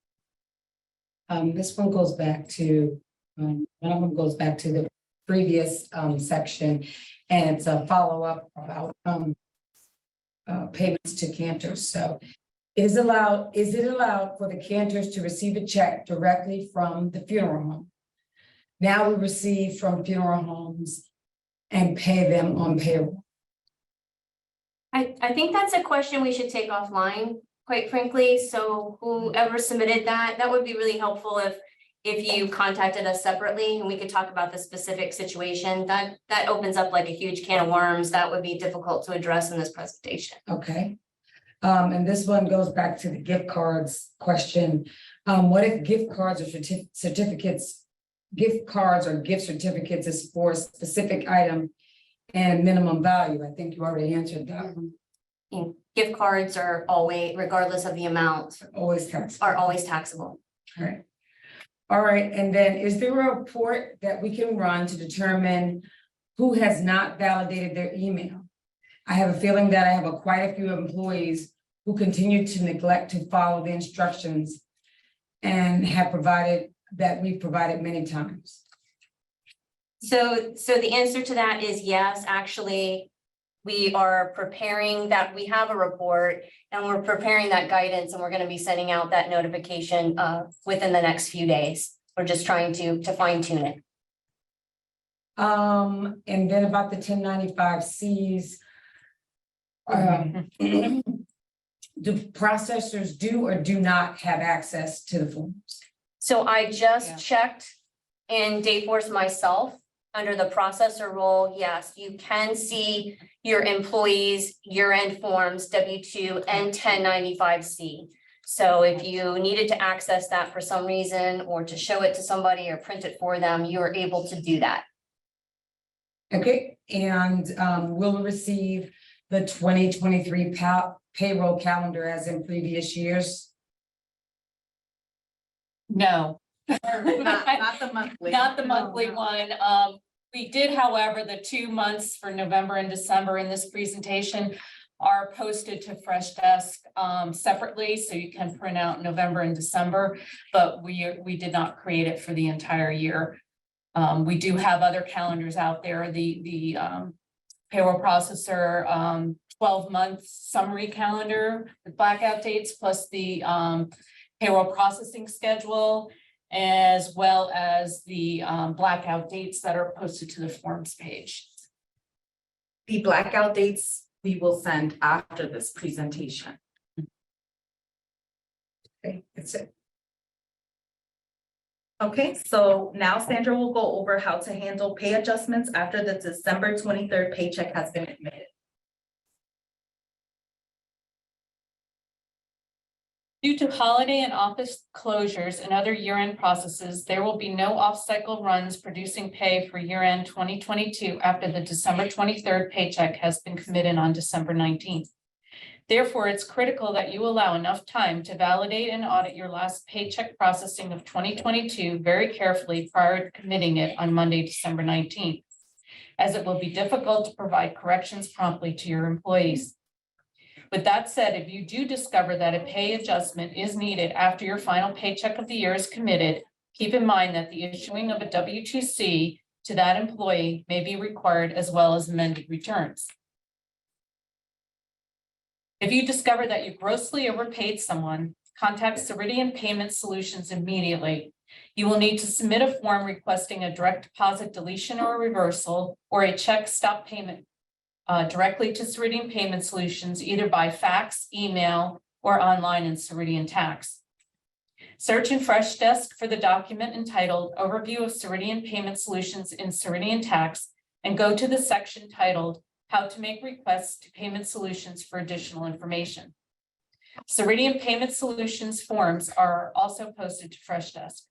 This one goes back to, one of them goes back to the previous section, and it's a follow-up about payments to cantors. So is it allowed for the cantors to receive a check directly from the funeral home? Now we receive from funeral homes and pay them on payroll. I think that's a question we should take offline, quite frankly. So whoever submitted that would be really helpful if you contacted us separately and we could talk about the specific situation. That opens up like a huge can of worms that would be difficult to address in this presentation. Okay. And this one goes back to the gift cards question. What if gift cards or certificates, gift cards or gift certificates is for a specific item and minimum value? I think you already answered that. And gift cards are always, regardless of the amount, Always tax. are always taxable. Right. All right, and then is there a report that we can run to determine who has not validated their email? I have a feeling that I have quite a few employees who continue to neglect to follow the instructions and have provided that we've provided many times. So the answer to that is yes, actually, we are preparing that, we have a report and we're preparing that guidance and we're going to be sending out that notification within the next few days. We're just trying to fine tune it. And then about the 1095Cs. Do processors do or do not have access to the forms? So I Yeah. just checked in Dayforce myself, under the processor role, yes, you can see your employees' year-end forms, W-2 and 1095C. So if you needed to access that for some reason, or to show it to somebody or print it for them, you are able to do that. Okay, and we'll receive the 2023 payroll calendar as in previous years. No. Not the monthly. Not the monthly one. We did, however, the 2 months for November and December in this presentation are posted to Fresh Desk separately, so you can print out November and December, but we did not create it for the entire year. We do have other calendars out there, the payroll processor 12-month summary calendar with blackout dates, plus the payroll processing schedule, as well as the blackout dates that are posted to the forms page. The blackout dates we will send after this presentation. Okay, that's it. Okay, so now Sandra will go over how to handle pay adjustments after the December 23rd paycheck has been admitted. Due to holiday and office closures and other year-end processes, there will be no off-cycle runs producing pay for year-end 2022 after the December 23rd paycheck has been committed on December 19th. Therefore, it's critical that you allow enough time to validate and audit your last paycheck processing of 2022 very carefully prior to committing it on Monday, December 19th, as it will be difficult to provide corrections promptly to your employees. With that said, if you do discover that a pay adjustment is needed after your final paycheck of the year is committed, keep in mind that the issuing of a W-2C to that employee may be required, as well as amended returns. If you discover that you grossly overpaid someone, contact Ceridian Payment Solutions immediately. You will need to submit a form requesting a direct deposit deletion or reversal, or a check stop payment directly to Ceridian Payment Solutions, either by fax, email, or online in Ceridian Tax. Search in Fresh Desk for the document entitled Overview of Ceridian Payment Solutions in Ceridian Tax, and go to the section titled How to Make Requests to Payment Solutions for additional information. Ceridian Payment Solutions forms are also posted to Fresh Desk.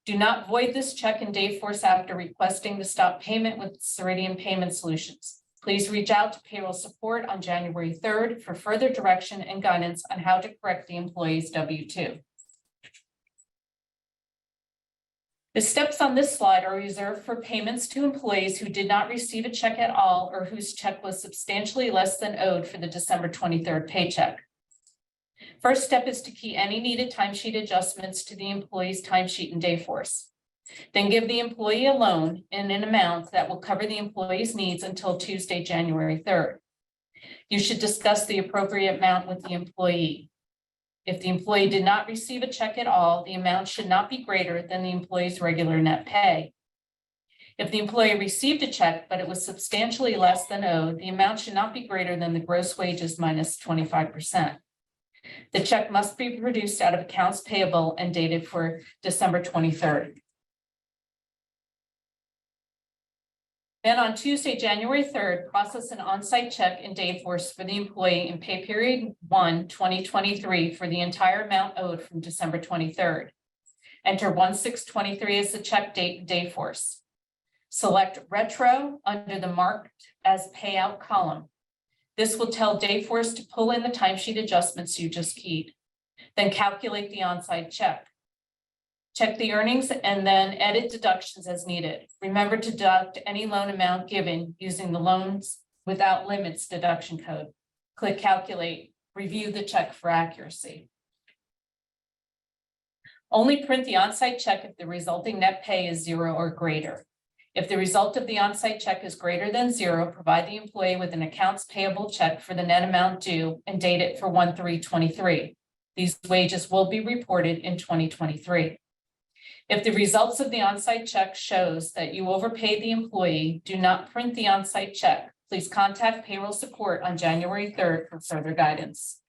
Do not void this check in Dayforce after requesting to stop payment with Ceridian Payment Solutions. Please reach out to payroll support on January 3rd for further direction and guidance on how to correct the employee's W-2. The steps on this slide are reserved for payments to employees who did not receive a check at all or whose check was substantially less than owed for the December 23rd paycheck. First step is to key any needed timesheet adjustments to the employee's timesheet in Dayforce. Then give the employee a loan in an amount that will cover the employee's needs until Tuesday, January 3rd. You should discuss the appropriate amount with the employee. If the employee did not receive a check at all, the amount should not be greater than the employee's regular net pay. If the employee received a check, but it was substantially less than owed, the amount should not be greater than the gross wages minus 25%. The check must be produced out of accounts payable and dated for December 23rd. Then on Tuesday, January 3rd, process an on-site check in Dayforce for the employee in pay period 1, 2023 for the entire amount owed from December 23rd. Enter 1/6/23 as the check date in Dayforce. Select retro under the marked as payout column. This will tell Dayforce to pull in the timesheet adjustments you just keyed. Then calculate the on-site check. Check the earnings and then edit deductions as needed. Remember to deduct any loan amount given using the loans without limits deduction code. Click calculate, review the check for accuracy. Only print the on-site check if the resulting net pay is 0 or greater. If the result of the on-site check is greater than 0, provide the employee with an accounts payable check for the net amount due and date it for 1/3/23. These wages will be reported in 2023. If the results of the on-site check shows that you overpaid the employee, do not print the on-site check. Please contact payroll support on January 3rd for further guidance.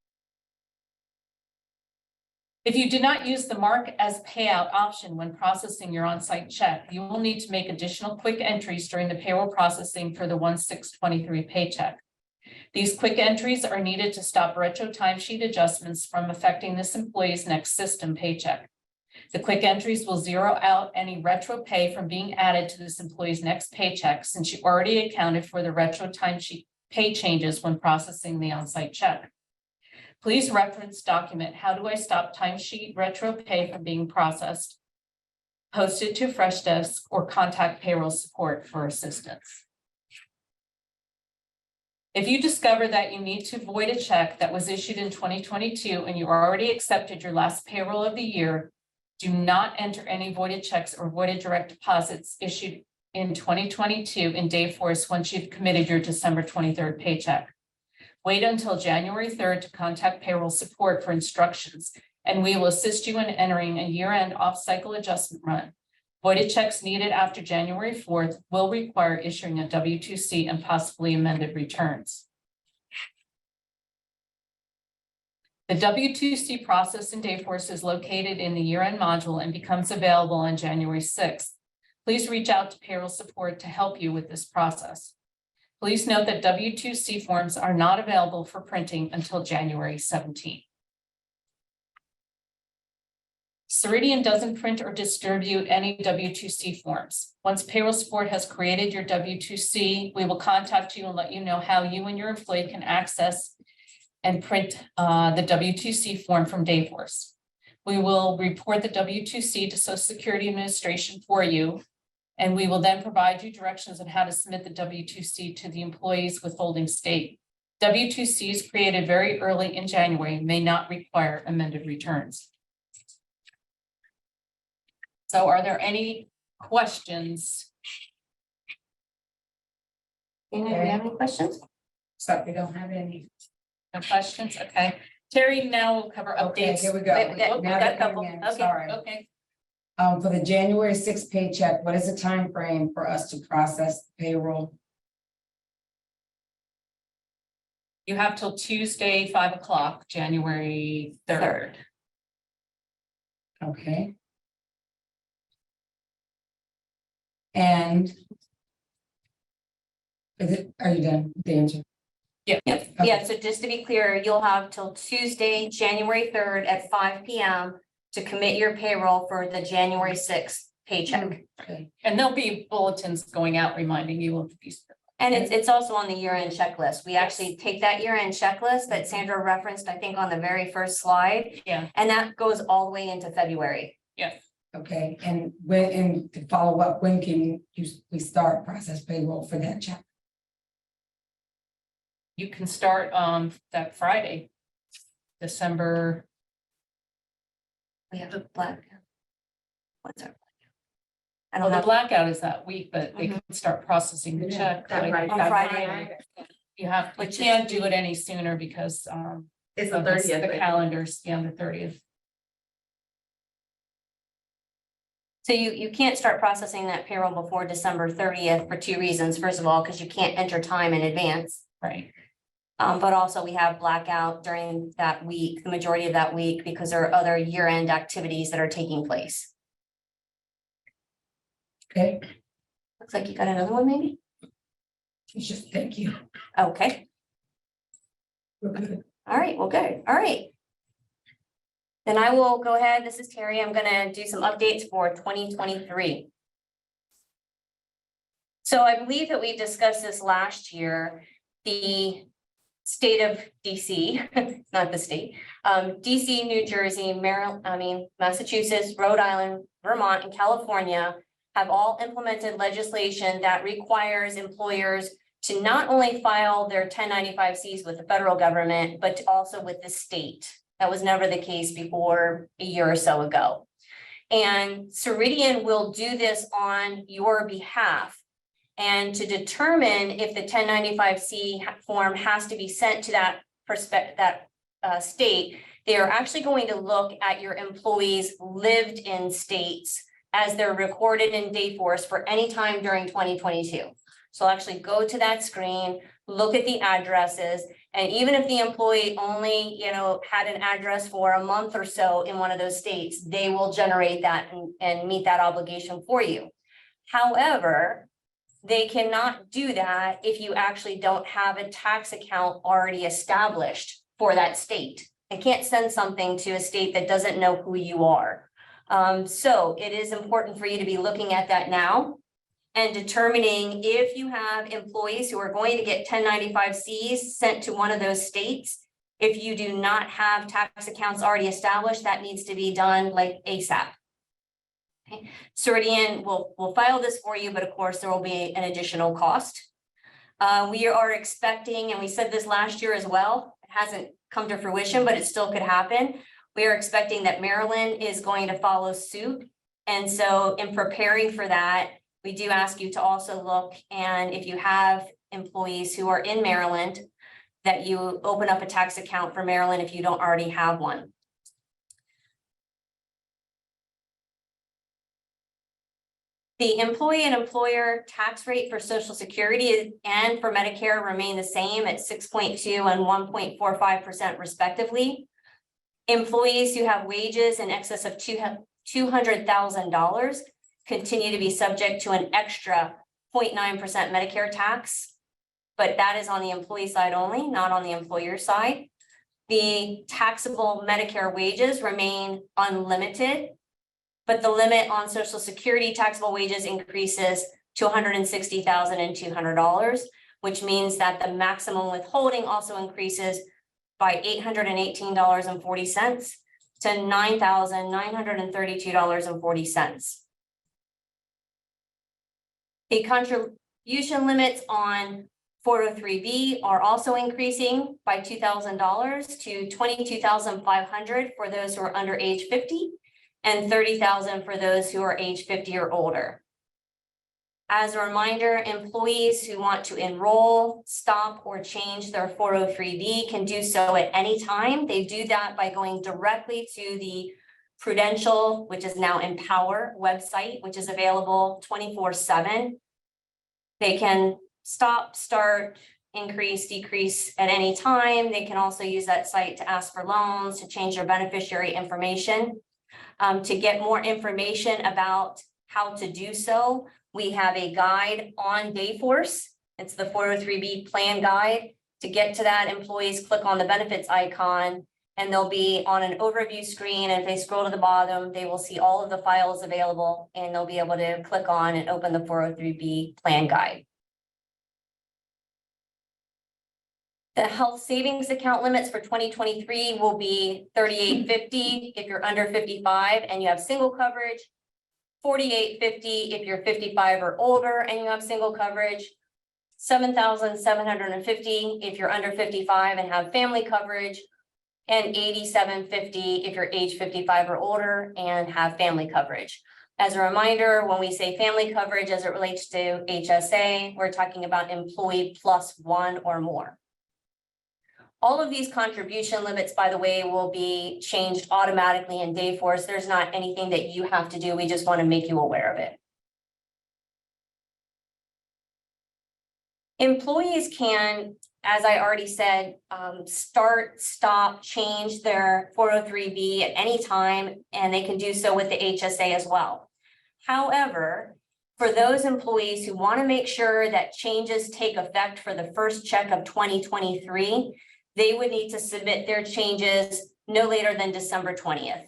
If you did not use the mark as payout option when processing your on-site check, you will need to make additional quick entries during the payroll processing for the 1/6/23 paycheck. These quick entries are needed to stop retro timesheet adjustments from affecting this employee's next system paycheck. The quick entries will zero out any retro pay from being added to this employee's next paycheck since you already accounted for the retro timesheet pay changes when processing the on-site check. Please reference document, how do I stop timesheet retro pay from being processed, post it to Freshdesk, or contact payroll support for assistance. If you discover that you need to void a check that was issued in 2022 and you already accepted your last payroll of the year, do not enter any voided checks or voided direct deposits issued in 2022 in Dayforce once you've committed your December 23rd paycheck. Wait until January 3rd to contact payroll support for instructions, and we will assist you in entering a year-end off-cycle adjustment run. Voided checks needed after January 4th will require issuing a W-2C and possibly amended returns. The W-2C process in Dayforce is located in the year-end module and becomes available on January 6th. Please reach out to payroll support to help you with this process. Please note that W-2C forms are not available for printing until January 17th. Ceridian doesn't print or distribute any W-2C forms. Once payroll support has created your W-2C, we will contact you and let you know how you and your employee can access and print the W-2C form from Dayforce. We will report the W-2C to Social Security Administration for you, and we will then provide you directions on how to submit the W-2C to the employee's withholding state. W-2Cs created very early in January may not require amended returns. So are there any questions? Do you have any questions? So we don't have any. No questions? Okay. Terry now will cover Okay, updates. here we go. Wait, Now we they're got a couple. coming in. Okay. Sorry. Okay. For the January 6th paycheck, what is the time frame for us to process payroll? You have till Tuesday, 5 o'clock, January 3rd. Okay. And are you done with the answer? Yeah. Yeah, so just to be clear, you'll have till Tuesday, January 3rd at 5 p.m. to commit your payroll for the January 6th paycheck. Okay. And there'll be bulletins going out reminding you of these. And it's also on the year-end checklist. We actually take that year-end checklist that Sandra referenced, I think, on the very first slide. Yeah. And that goes all the way into February. Okay, and when, and to follow up, when can we start process payroll for that check? You can start that Friday, December. We have a black. What's our? I Well, don't the have, blackout is that week, but they can start processing the check. That like, Friday. on that Friday. You Which can't do it any sooner because It's the of this- 30th. the calendars, yeah, the 30th. So you can't start processing that payroll before December 30th for two reasons. First of all, because you can't enter time in advance. Right. But also we have blackout during that week, the majority of that week, because there are other year-end activities that are taking place. Okay, Looks like you got another one, maybe? just thank you. Okay, We're good. all right, well, good, all right. Then I will go ahead, this is Terry, I'm gonna do some updates for 2023. So I believe that we discussed this last year, the state of DC, not the state, DC, New Jersey, Maryland, Massachusetts, Rhode Island, Vermont, and California have all implemented legislation that requires employers to not only file their 1095-Cs with the federal government, but also with the state. That was never the case before a year or so ago. And Ceridian will do this on your behalf. And to determine if the 1095-C form has to be sent to that state, they are actually going to look at your employees' lived-in states as they're recorded in Dayforce for any time during 2022. So I'll actually go to that screen, look at the addresses, and even if the employee only, had an address for a month or so in one of those states, they will generate that and meet that obligation for you. However, they cannot do that if you actually don't have a tax account already established for that state. They can't send something to a state that doesn't know who you are. So it is important for you to be looking at that now and determining if you have employees who are going to get 1095-Cs sent to one of those states. If you do not have tax accounts already established, that needs to be done like ASAP. Okay. Ceridian will file this for you, but of course there will be an additional cost. We are expecting, and we said this last year as well, it hasn't come to fruition, but it still could happen. We are expecting that Maryland is going to follow suit. And so in preparing for that, we do ask you to also look, and if you have employees who are in Maryland, that you open up a tax account for Maryland if you don't already have one. The employee and employer tax rate for Social Security and for Medicare remain the same at 6.2 and 1.45% respectively. Employees who have wages in excess of $200,000 continue to be subject to an extra 0.9% Medicare tax, but that is on the employee side only, not on the employer side. The taxable Medicare wages remain unlimited, but the limit on Social Security taxable wages increases to $160,200, which means that the maximum withholding also increases by $818.40 to $9,932.40. The contribution limits on 403B are also increasing by $2,000 to $22,500 for those who are under age 50 and $30,000 for those who are age 50 or older. As a reminder, employees who want to enroll, stop, or change their 403B can do so at any time. They do that by going directly to the Prudential, which is now Empower website, which is available 24/7. They can stop, start, increase, decrease at any time. They can also use that site to ask for loans, to change their beneficiary information. To get more information about how to do so, we have a guide on Dayforce. It's the 403B plan guide. To get to that, employees click on the benefits icon And they'll be on an overview screen. And if they scroll to the bottom, they will see all of the files available and they'll be able to click on and open the 403B plan guide. The health savings account limits for 2023 will be $38.50 if you're under 55 and you have single coverage, $48.50 if you're 55 or older and you have single coverage, $7,750 if you're under 55 and have family coverage, and $87.50 if you're age 55 or older and have family coverage. As a reminder, when we say family coverage as it relates to HSA, we're talking about employee plus one or more. All of these contribution limits, by the way, will be changed automatically in Dayforce. There's not anything that you have to do. We just want to make you aware of it. Employees can, as I already said, start, stop, change their 403B at any time, and they can do so with the HSA as well. However, for those employees who want to make sure that changes take effect for the first check of 2023, they would need to submit their changes no later than December 20th.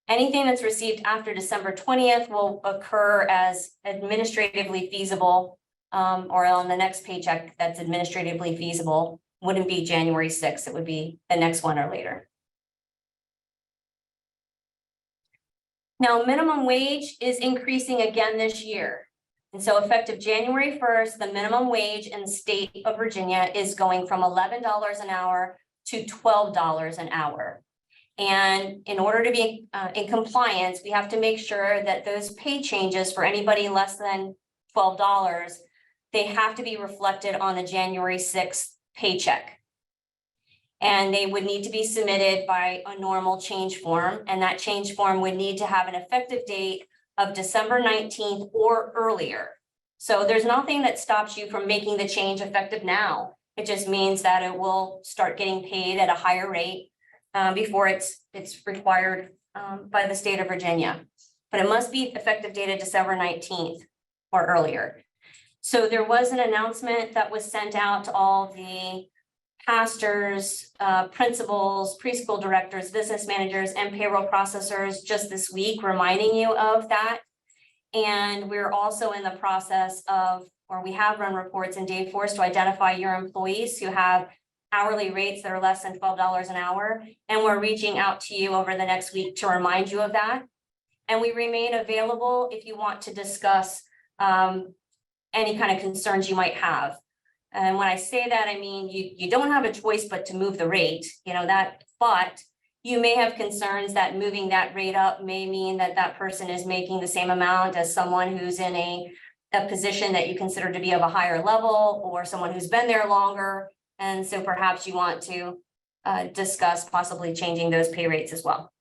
Anything that's received after December 20th will occur as administratively feasible, or on the next paycheck that's administratively feasible. Wouldn't be January 6th, it would be the next one or later. Now, minimum wage is increasing again this year. And so effective January 1st, the minimum wage in the state of Virginia is going from $11 an hour to $12 an hour. And in order to be in compliance, we have to make sure that those pay changes for anybody less than $12, they have to be reflected on the January 6th paycheck. And they would need to be submitted by a normal change form. And that change form would need to have an effective date of December 19th or earlier. So there's nothing that stops you from making the change effective now. It just means that it will start getting paid at a higher rate before it's required by the state of Virginia. But it must be effective dated December 19th or earlier. So there was an announcement that was sent out to all the pastors, principals, preschool directors, business managers, and payroll processors just this week, reminding you of that. And we're also in the process of, or we have run reports in Dayforce to identify your employees who have hourly rates that are less than $12 an hour. And we're reaching out to you over the next week to remind you of that. And we remain available if you want to discuss any kind of concerns you might have. And when I say that, I mean, you don't have a choice but to move the rate, but you may have concerns that moving that rate up may mean that that person is making the same amount as someone who's in a position that you consider to be of a higher level, or someone who's been there longer. And so perhaps you want to discuss possibly changing those pay rates as well.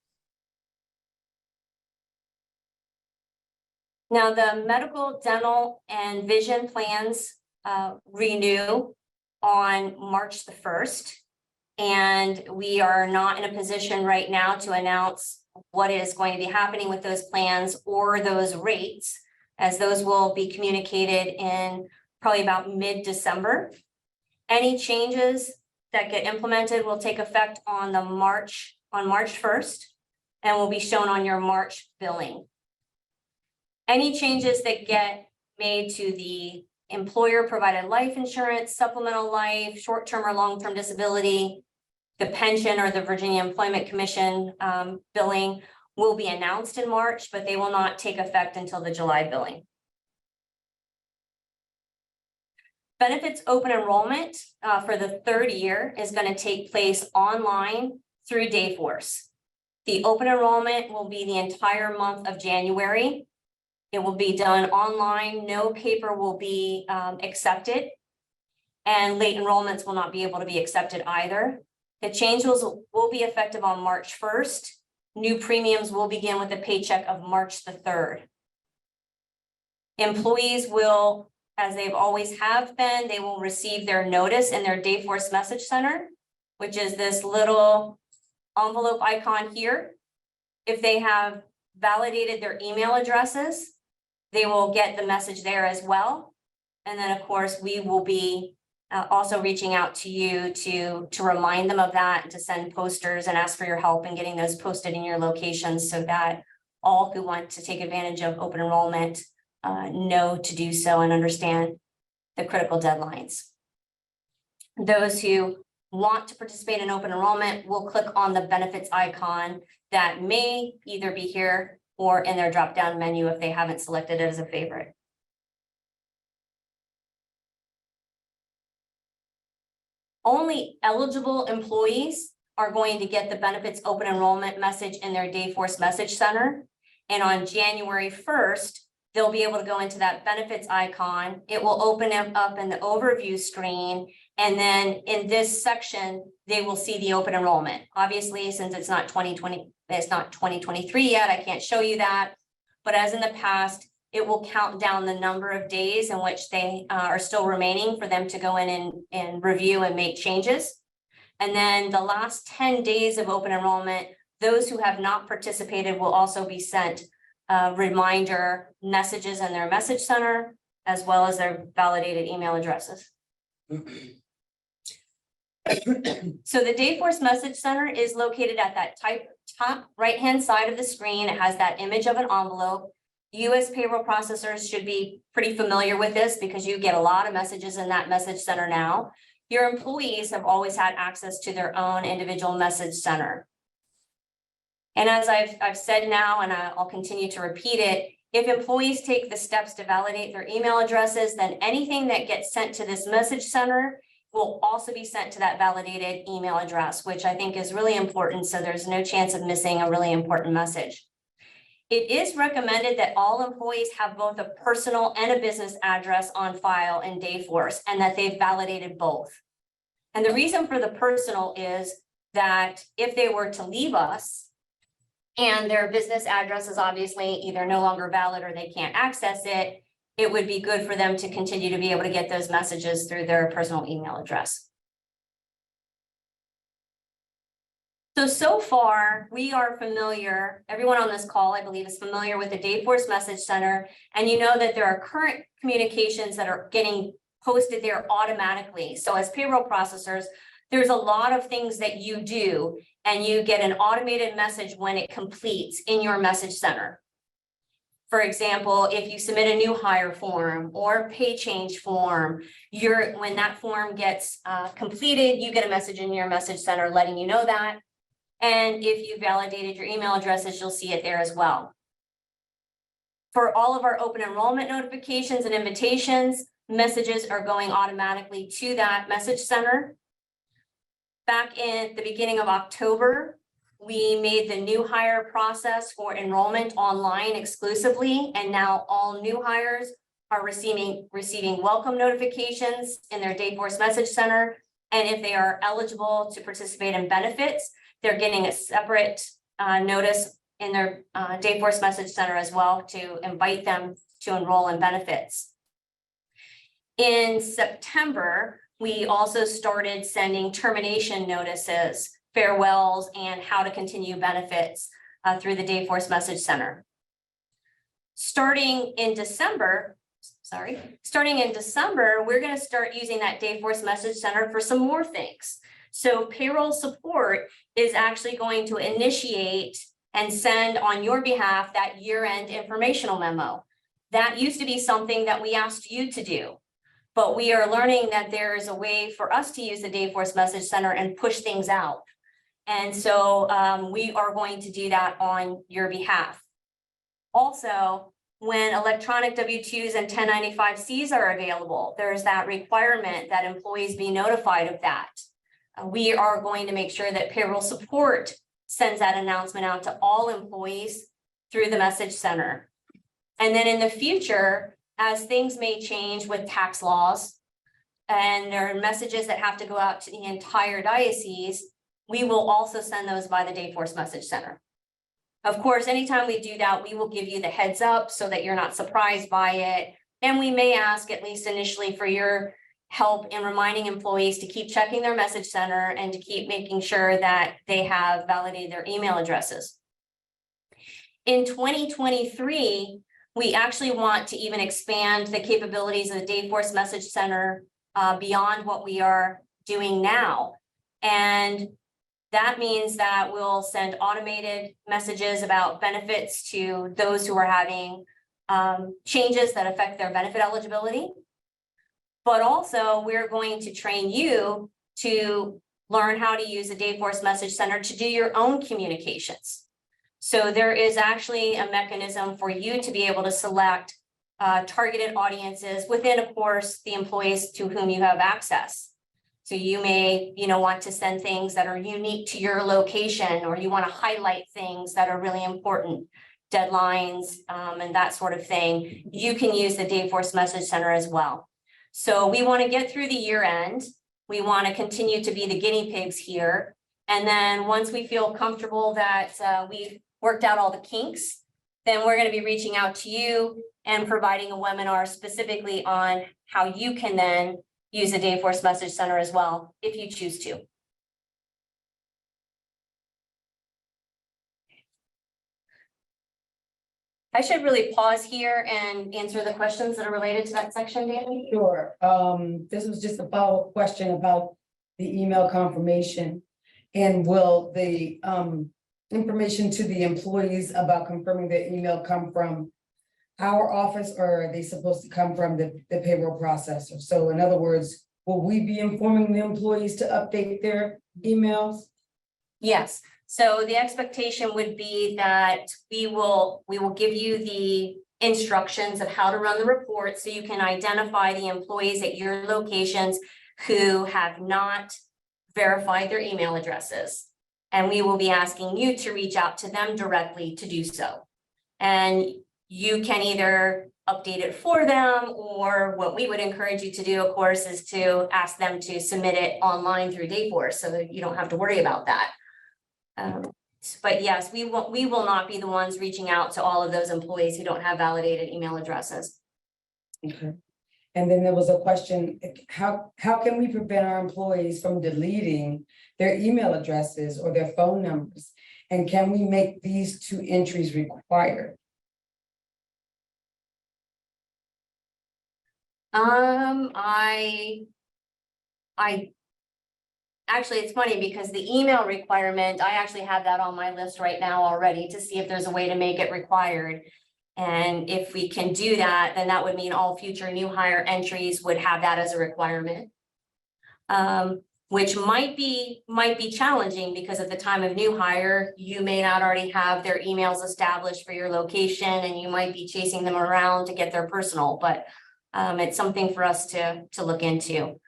Now, the medical, dental, and vision plans renew on March the 1st. And we are not in a position right now to announce what is going to be happening with those plans or those rates, as those will be communicated in probably about mid-December. Any changes that get implemented will take effect on March 1st and will be shown on your March billing. Any changes that get made to the employer provided life insurance, supplemental life, short-term or long-term disability, the pension or the Virginia Employment Commission billing will be announced in March, but they will not take effect until the July billing. Benefits open enrollment for the 3rd year is going to take place online through Dayforce. The open enrollment will be the entire month of January. It will be done online. No paper will be accepted, and late enrollments will not be able to be accepted either. The changes will be effective on March 1st. New premiums will begin with a paycheck of March the 3rd. Employees will, as they've always have been, they will receive their notice in their Dayforce Message Center, which is this little envelope icon here. If they have validated their email addresses, they will get the message there as well. And then, of course, we will be also reaching out to you to remind them of that, to send posters and ask for your help in getting those posted in your locations so that all who want to take advantage of open enrollment know to do so and understand the critical deadlines. Those who want to participate in open enrollment will click on the benefits icon that may either be here or in their drop-down menu if they haven't selected it as a favorite. Only eligible employees are going to get the benefits open enrollment message in their Dayforce Message Center. And on January 1st, they'll be able to go into that benefits icon. It will open them up in the overview screen. And then in this section, they will see the open enrollment. Obviously, since it's not 2023 yet, I can't show you that. But as in the past, it will count down the number of days in which they are still remaining for them to go in and review and make changes. And then the last 10 days of open enrollment, those who have not participated will also be sent reminder messages in their message center, as well as their validated email addresses. So the Dayforce Message Center is located at that top right-hand side of the screen. It has that image of an envelope. US payroll processors should be pretty familiar with this because you get a lot of messages in that message center now. Your employees have always had access to their own individual message center. And as I've said now, and I'll continue to repeat it, if employees take the steps to validate their email addresses, then anything that gets sent to this message center will also be sent to that validated email address, which I think is really important. So there's no chance of missing a really important message. It is recommended that all employees have both a personal and a business address on file in Dayforce and that they've validated both. And the reason for the personal is that if they were to leave us and their business address is obviously either no longer valid or they can't access it, it would be good for them to continue to be able to get those messages through their personal email address. So far, we are familiar, everyone on this call, I believe, is familiar with the Dayforce Message Center, and you know that there are current communications that are getting posted there automatically. So as payroll processors, there's a lot of things that you do, and you get an automated message when it completes in your message center. For example, if you submit a new hire form or pay change form, when that form gets completed, you get a message in your message center letting you know that. And if you validated your email addresses, you'll see it there as well. For all of our open enrollment notifications and invitations, messages are going automatically to that message center. Back in the beginning of October, we made the new hire process for enrollment online exclusively, and now all new hires are receiving welcome notifications in their Dayforce Message Center. And if they are eligible to participate in benefits, they're getting a separate notice in their Dayforce Message Center as well to invite them to enroll in benefits. In September, we also started sending termination notices, farewells, and how to continue benefits through the Dayforce Message Center. Starting in December, we're going to start using that Dayforce Message Center for some more things. So payroll support is actually going to initiate and send on your behalf that year-end informational memo. That used to be something that we asked you to do, but we are learning that there is a way for us to use the Dayforce Message Center and push things out. And so we are going to do that on your behalf. Also, when electronic W-2s and 1095-Cs are available, there's that requirement that employees be notified of that. We are going to make sure that payroll support sends that announcement out to all employees through the message center. And then in the future, as things may change with tax laws, and there are messages that have to go out to the entire diocese, we will also send those by the Dayforce Message Center. Of course, anytime we do that, we will give you the heads up so that you're not surprised by it. And we may ask, at least initially, for your help in reminding employees to keep checking their message center and to keep making sure that they have validated their email addresses. In 2023, we actually want to even expand the capabilities of the Dayforce Message Center beyond what we are doing now. And that means that we'll send automated messages about benefits to those who are having changes that affect their benefit eligibility. But also, we're going to train you to learn how to use the Dayforce Message Center to do your own communications. So there is actually a mechanism for you to be able to select targeted audiences within, of course, the employees to whom you have access. So you may, want to send things that are unique to your location, or you want to highlight things that are really important, deadlines, and that sort of thing. You can use the Dayforce Message Center as well. So we want to get through the year end. We want to continue to be the guinea pigs here. And then once we feel comfortable that we've worked out all the kinks, then we're going to be reaching out to you and providing a webinar specifically on how you can then use the Dayforce Message Center as well, if you choose to. I should really pause here and answer the questions that are related to that section, Danny. Sure. This was just a follow-up question about the email confirmation. And will the information to the employees about confirming their email come from our office, or are they supposed to come from the payroll processor? So in other words, will we be informing the employees to update their emails? Yes. So the expectation would be that we will give you the instructions of how to run the report, so you can identify the employees at your locations who have not verified their email addresses. And we will be asking you to reach out to them directly to do so. And you can either update it for them, or what we would encourage you to do, of course, is to ask them to submit it online through Dayforce, so that you don't have to worry about that. But yes, we will not be the ones reaching out to all of those employees who don't have validated email addresses. Okay. And then there was a question, how can we prevent our employees from deleting their email addresses or their phone numbers? And can we make these two entries required? Actually, it's funny because the email requirement, I actually have that on my list right now already to see if there's a way to make it required. And if we can do that, then that would mean all future new hire entries would have that as a requirement. Which might be challenging, because at the time of new hire, you may not already have their emails established for your location, and you might be chasing them around to get their personal, but it's something for us to look into.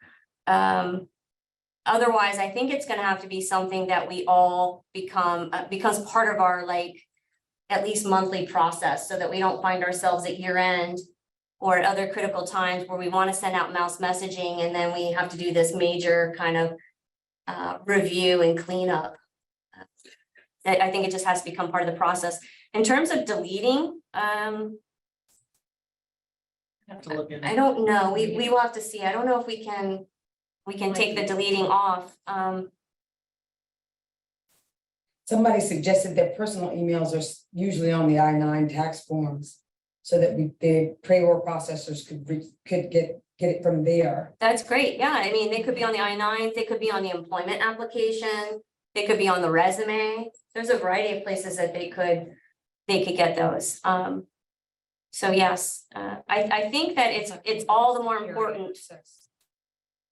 Otherwise, I think it's going to have to be something that we all becomes part of our, like, at least monthly process, so that we don't find ourselves at year end or at other critical times where we want to send out mouse messaging and then we have to do this major kind of review and cleanup. I think it just has to become part of the process. In terms of deleting, Have to look at it. I don't know. We will have to see. I don't know if we can take the deleting off. Somebody suggested that personal emails are usually on the I-9 tax forms, so that the payroll processors could get it from there. That's great. Yeah, I mean, they could be on the I-9, they could be on the employment application, they could be on the resume. There's a variety of places that they could get those. So yes, I think that it's all the more important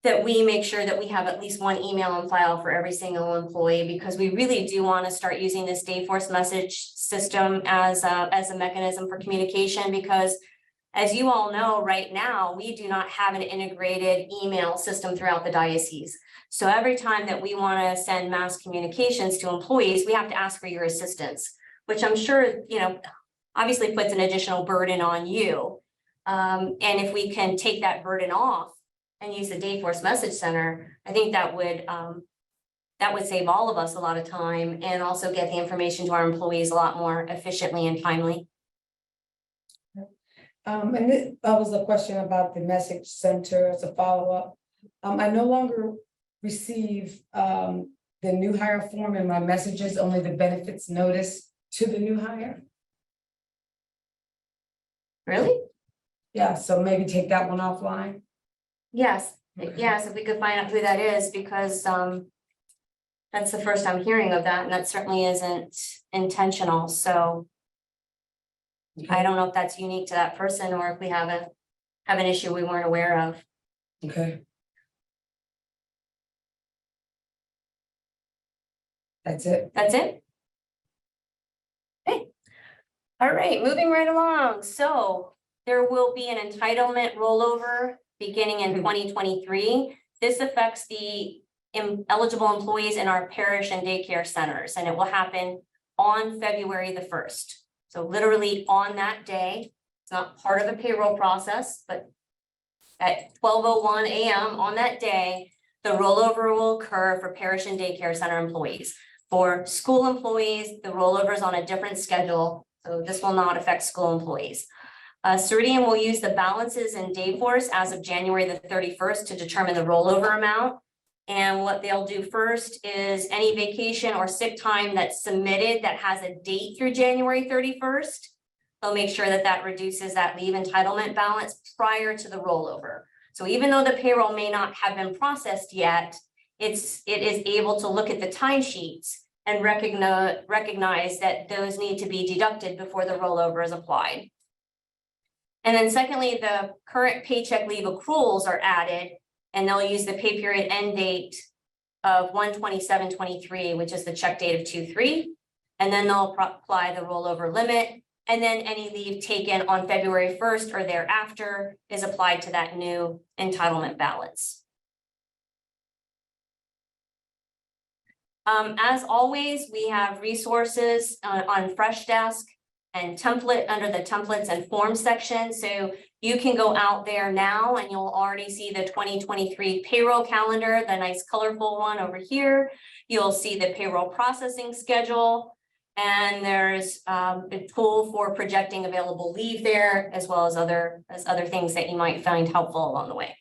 that we make sure that we have at least one email on file for every single employee, because we really do want to start using this Dayforce message system as a mechanism for communication, because as you all know, right now, we do not have an integrated email system throughout the diocese. So every time that we want to send mass communications to employees, we have to ask for your assistance, which I'm sure, obviously puts an additional burden on you. And if we can take that burden off and use the Dayforce Message Center, I think that would save all of us a lot of time, and also get the information to our employees a lot more efficiently and timely. And that was a question about the message center as a follow-up. I no longer receive the new hire form in my messages, only the benefits notice to the new hire. Really? Yeah, so maybe take that one offline. Yes, Yes, if we could find out who that is, because that's the first I'm hearing of that, and that certainly isn't intentional, so I don't know if that's unique to that person or if we have an issue we weren't aware of. Okay. That's it. That's it? Okay. All right, moving right along. So there will be an entitlement rollover beginning in 2023. This affects the eligible employees in our parish and daycare centers, and it will happen on February the 1st. So literally on that day, it's not part of the payroll process, but at 12:01 a.m. on that day, the rollover will occur for parish and daycare center employees. For school employees, the rollover is on a different schedule, so this will not affect school employees. Ceridian will use the balances in Dayforce as of January the 31st to determine the rollover amount. And what they'll do first is any vacation or sick time that's submitted that has a date through January 31st, they'll make sure that that reduces that leave entitlement balance prior to the rollover. So even though the payroll may not have been processed yet, it is able to look at the timesheets and recognize that those need to be deducted before the rollover is applied. And then secondly, the current paycheck leave accruals are added, and they'll use the pay period end date of 1/27/23, which is the check date of 2/3. And then they'll apply the rollover limit. And then any leave taken on February 1st or thereafter is applied to that new entitlement balance. As always, we have resources on Freshdesk and template under the templates and forms section. So you can go out there now and you'll already see the 2023 payroll calendar, the nice colorful one over here. You'll see the payroll processing schedule. And there's a tool for projecting available leave there, as well as other things that you might find helpful along the way.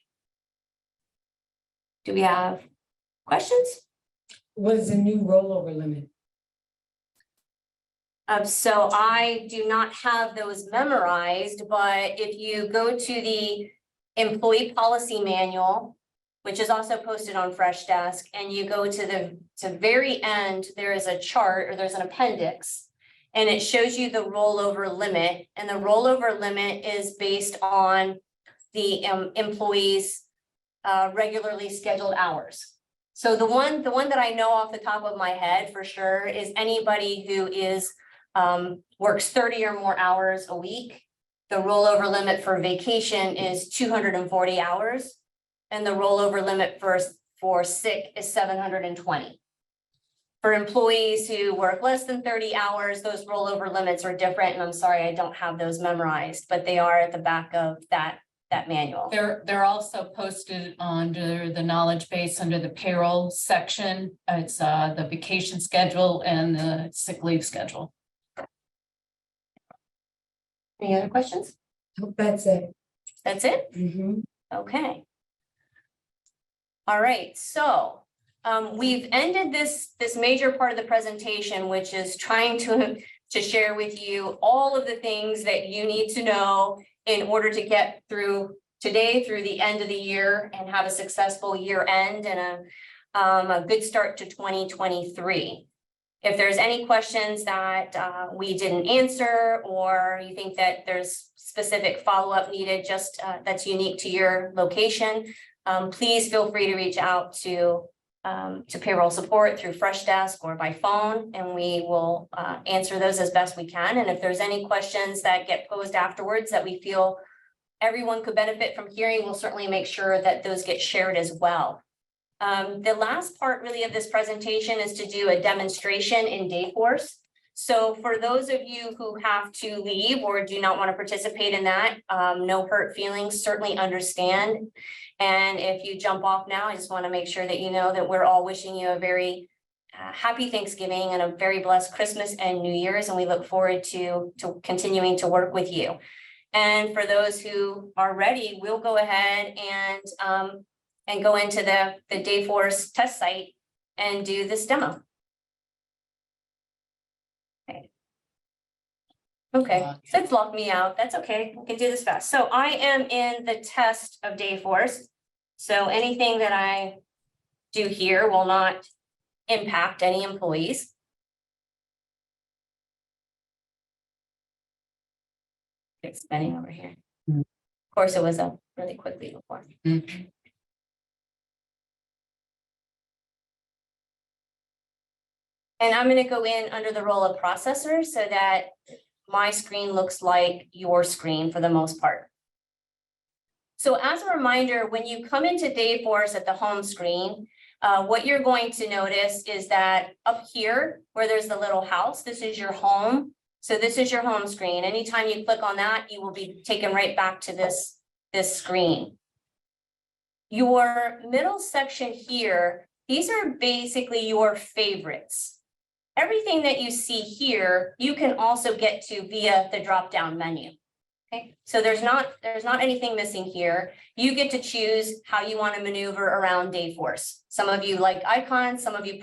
Do we have questions? What is the new rollover limit? So I do not have those memorized, but if you go to the employee policy manual, which is also posted on Freshdesk, and you go to the very end, there is a chart or there's an appendix, and it shows you the rollover limit, and the rollover limit is based on the employees' regularly scheduled hours. So the one that I know off the top of my head for sure is anybody who is works 30 or more hours a week. The rollover limit for vacation is 240 hours. And the rollover limit for sick is 720. For employees who work less than 30 hours, those rollover limits are different. And I'm sorry, I don't have those memorized, but they are at the back of that manual. They're also posted under the knowledge base under the payroll section. It's the vacation schedule and the sick leave schedule. Any other questions? That's it. That's it? Okay. All right, so we've ended this major part of the presentation, which is trying to share with you all of the things that you need to know in order to get through today through the end of the year and have a successful year end and a good start to 2023. If there's any questions that we didn't answer, or you think that there's specific follow-up needed just that's unique to your location, please feel free to reach out to payroll support through Freshdesk or by phone, and we will answer those as best we can. And if there's any questions that get posed afterwards that we feel everyone could benefit from hearing, we'll certainly make sure that those get shared as well. The last part really of this presentation is to do a demonstration in Dayforce. So for those of you who have to leave or do not want to participate in that, no hurt feelings, certainly understand. And if you jump off now, I just want to make sure that you know that we're all wishing you a very happy Thanksgiving and a very blessed Christmas and New Year's. And we look forward to continuing to work with you. And for those who are ready, we'll go ahead and go into the Dayforce test site and do this demo. Okay, so it's locked me out. That's okay. We can do this fast. So I am in the test of Dayforce. So anything that I do here will not impact any employees. It's spinning over here. Hmm. Of course, it was up really quickly before. And I'm gonna go in under the role of processor so that my screen looks like your screen for the most part. So as a reminder, when you come into Dayforce at the home screen, what you're going to notice is that up here where there's the little house, this is your home. So this is your home screen. Anytime you click on that, you will be taken right back to this screen. Your middle section here, these are basically your favorites. Everything that you see here, you can also get to via the drop-down menu. Okay, so there's not anything missing here. You get to choose how you want to maneuver around Dayforce. Some of you like icons, some of you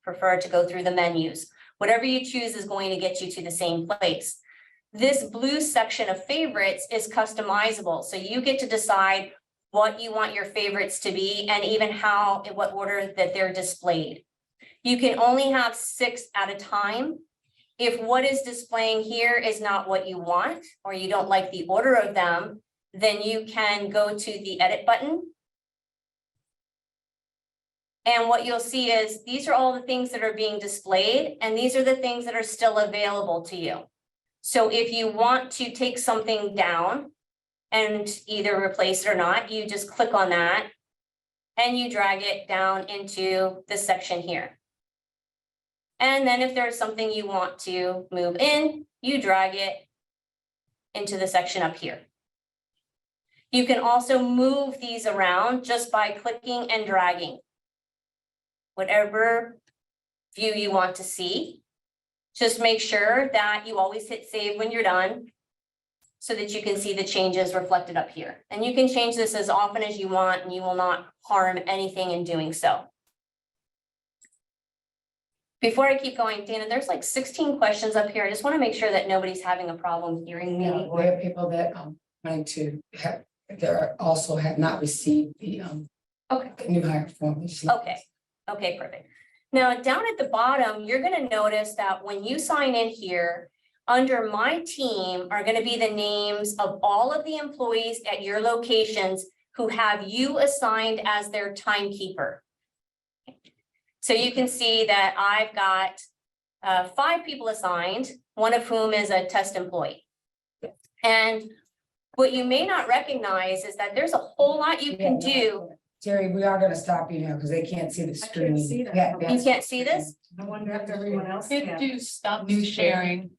prefer to go through the menus. Whatever you choose is going to get you to the same place. This blue section of favorites is customizable, so you get to decide what you want your favorites to be and even how, in what order that they're displayed. You can only have 6 at a time. If what is displaying here is not what you want, or you don't like the order of them, then you can go to the edit button. And what you'll see is these are all the things that are being displayed, and these are the things that are still available to you. So if you want to take something down and either replace it or not, you just click on that and you drag it down into this section here. And then if there's something you want to move in, you drag it into the section up here. You can also move these around just by clicking and dragging. Whatever view you want to see, just make sure that you always hit save when you're done so that you can see the changes reflected up here. And you can change this as often as you want and you will not harm anything in doing so. Before I keep going, Dana, there's like 16 questions up here. I just want to make sure that nobody's having a problem hearing me. No, there are people that wanting to have, there also have not received the Okay. new hire form. Okay, perfect. Now, down at the bottom, you're going to notice that when you sign in here, under my team are going to be the names of all of the employees at your locations who have you assigned as their timekeeper. So you can see that I've got 5 people assigned, one of whom is a test employee. And what you may not recognize is that there's a whole lot you can do. Terry, we are gonna stop you now because they can't see the screen. see that. You can't see this? I wonder if everyone else can. Do stop new sharing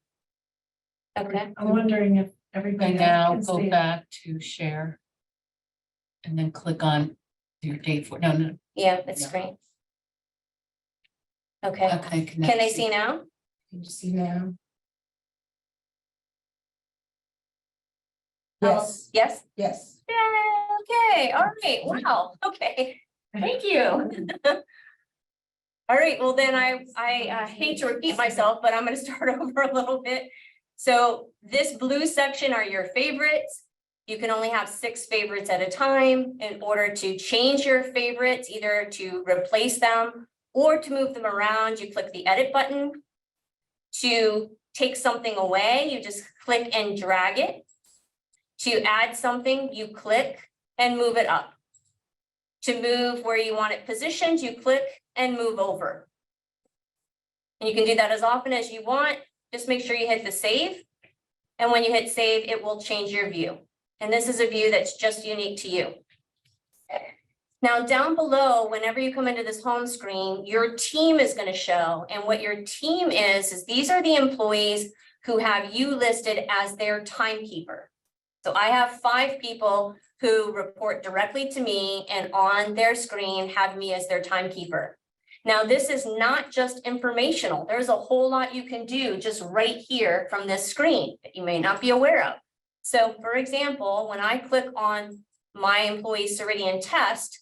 Okay. I'm wondering if everybody and else now can go see it. back to share. And then click on your date for, no, Yeah, it's screen. Okay. okay. Can they see now? Can you see now? Oh, Yes, yes? yes. Yeah, okay, all right, wow, okay, thank you. All right, well then I hate to repeat myself, but I'm gonna start over a little bit. So this blue section are your favorites. You can only have 6 favorites at a time. In order to change your favorites, either to replace them or to move them around, you click the edit button. To take something away, you just click and drag it. To add something, you click and move it up. To move where you want it positioned, you click and move over. And you can do that as often as you want. Just make sure you hit the save. And when you hit save, it will change your view. And this is a view that's just unique to you. Now down below, whenever you come into this home screen, your team is going to show. And what your team is these are the employees who have you listed as their timekeeper. So I have 5 people who report directly to me and on their screen have me as their timekeeper. Now, this is not just informational. There's a whole lot you can do just right here from this screen that you may not be aware of. So for example, when I click on my employee Ceridian test,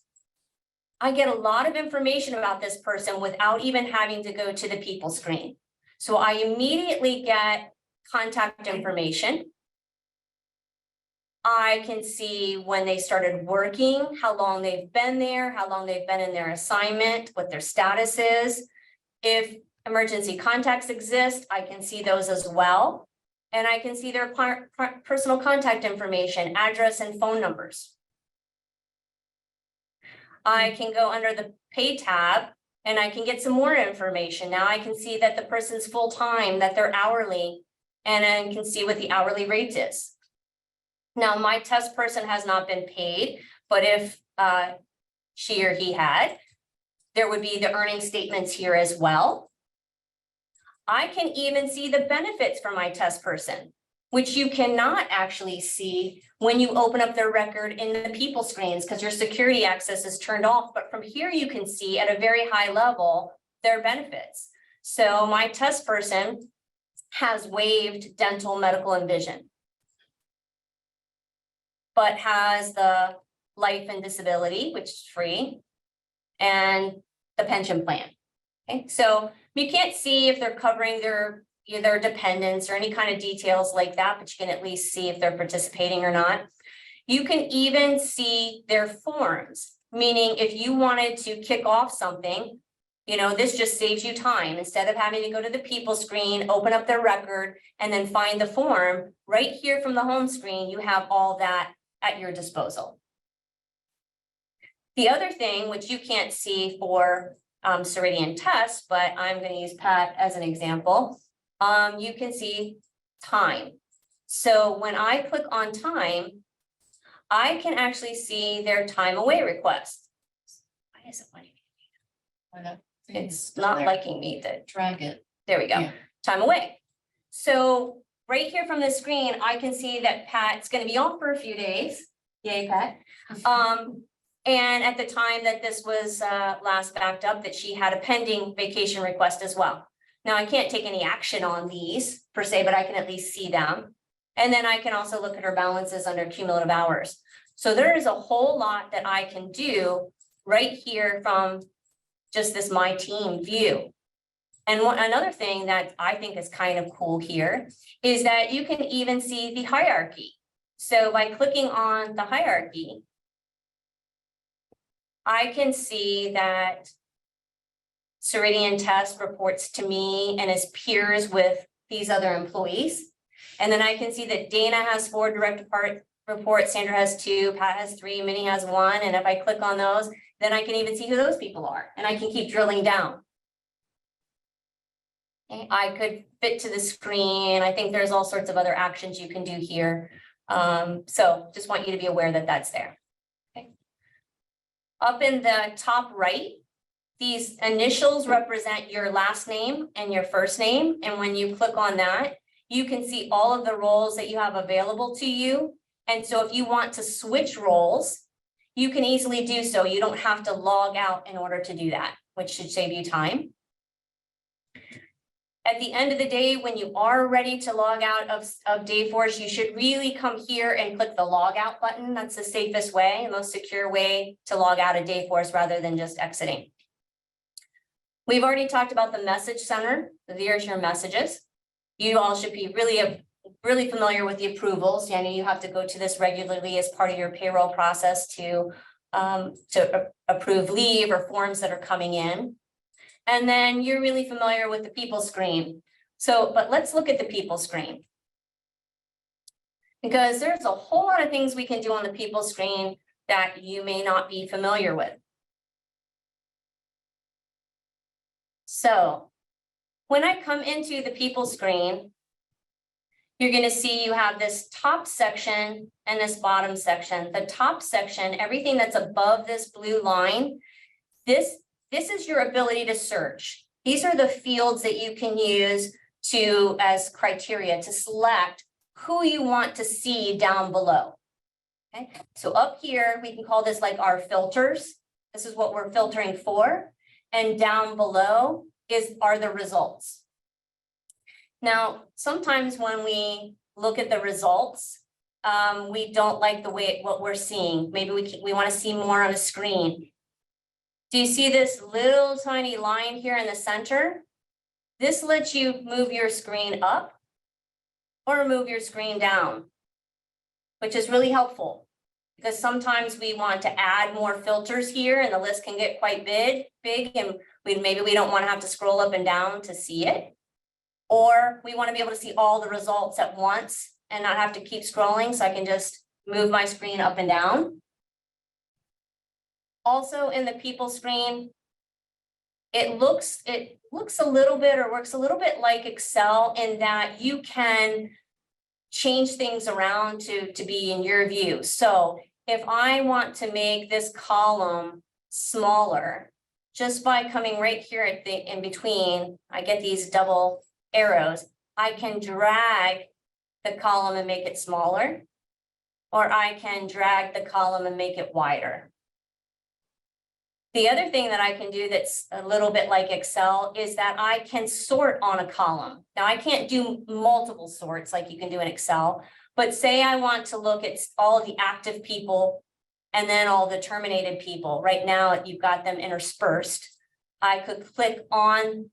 I get a lot of information about this person without even having to go to the people screen. So I immediately get contact information. I can see when they started working, how long they've been there, how long they've been in their assignment, what their status is. If emergency contacts exist, I can see those as well. And I can see their personal contact information, address and phone numbers. I can go under the pay tab and I can get some more information. Now I can see that the person's full-time, that they're hourly, and I can see what the hourly rate is. Now, my test person has not been paid, but if she or he had, there would be the earning statements here as well. I can even see the benefits for my test person, which you cannot actually see when you open up their record in the people screens because your security access is turned off. But from here, you can see at a very high level their benefits. So my test person has waived dental, medical, and vision, but has the life and disability, which is free, and the pension plan. Okay, so you can't see if they're covering their dependents or any kind of details like that, but you can at least see if they're participating or not. You can even see their forms, meaning if you wanted to kick off something, this just saves you time. Instead of having to go to the people screen, open up their record, and then find the form, right here from the home screen, you have all that at your disposal. The other thing, which you can't see for Ceridian Test, but I'm going to use Pat as an example, you can see time. So when I click on time, I can actually see their time away request. Why is it letting me? It's not liking me that. Drag it. There we go. Yeah. Time away. So right here from the screen, I can see that Pat's going to be off for a few days. Yay, Pat. And at the time that this was last backed up, that she had a pending vacation request as well. Now I can't take any action on these per se, but I can at least see them. And then I can also look at her balances under cumulative hours. So there is a whole lot that I can do right here from just this My Team view. And another thing that I think is kind of cool here is that you can even see the hierarchy. So by clicking on the hierarchy, I can see that Ceridian Test reports to me and is peers with these other employees. And then I can see that Dana has 4 direct reports, Sandra has 2, Pat has 3, Minnie has 1. And if I click on those, then I can even see who those people are. And I can keep drilling down. Okay, I could fit to the screen. I think there's all sorts of other actions you can do here. So just want you to be aware that that's there. Okay. Up in the top right, these initials represent your last name and your first name. And when you click on that, you can see all of the roles that you have available to you. And so if you want to switch roles, you can easily do so. You don't have to log out in order to do that, which should save you time. At the end of the day, when you are ready to log out of Dayforce, you should really come here and click the log out button. That's the safest way and most secure way to log out of Dayforce rather than just exiting. We've already talked about the message center. There's your messages. You all should be really familiar with the approvals. You have to go to this regularly as part of your payroll process to approve leave or forms that are coming in. And then you're really familiar with the people screen. But let's look at the people screen. Because there's a whole lot of things we can do on the people screen that you may not be familiar with. So when I come into the people screen, you're going to see you have this top section and this bottom section. The top section, everything that's above this blue line, this is your ability to search. These are the fields that you can use as criteria to select who you want to see down below. Okay, so up here, we can call this like our filters. This is what we're filtering for. And down below are the results. Now, sometimes when we look at the results, we don't like what we're seeing. Maybe we want to see more on a screen. Do you see this little tiny line here in the center? This lets you move your screen up or move your screen down. which is really helpful. Because sometimes we want to add more filters here and the list can get quite big and maybe we don't want to have to scroll up and down to see it. Or we want to be able to see all the results at once and not have to keep scrolling, so I can just move my screen up and down. Also in the people screen, it looks a little bit or works a little bit like Excel in that you can change things around to be in your view. So if I want to make this column smaller, just by coming right here at the in between, I get these double arrows. I can drag the column and make it smaller, or I can drag the column and make it wider. The other thing that I can do that's a little bit like Excel is that I can sort on a column. Now, I can't do multiple sorts like you can do in Excel, but say I want to look at all of the active people and then all the terminated people. Right now, you've got them interspersed. I could click on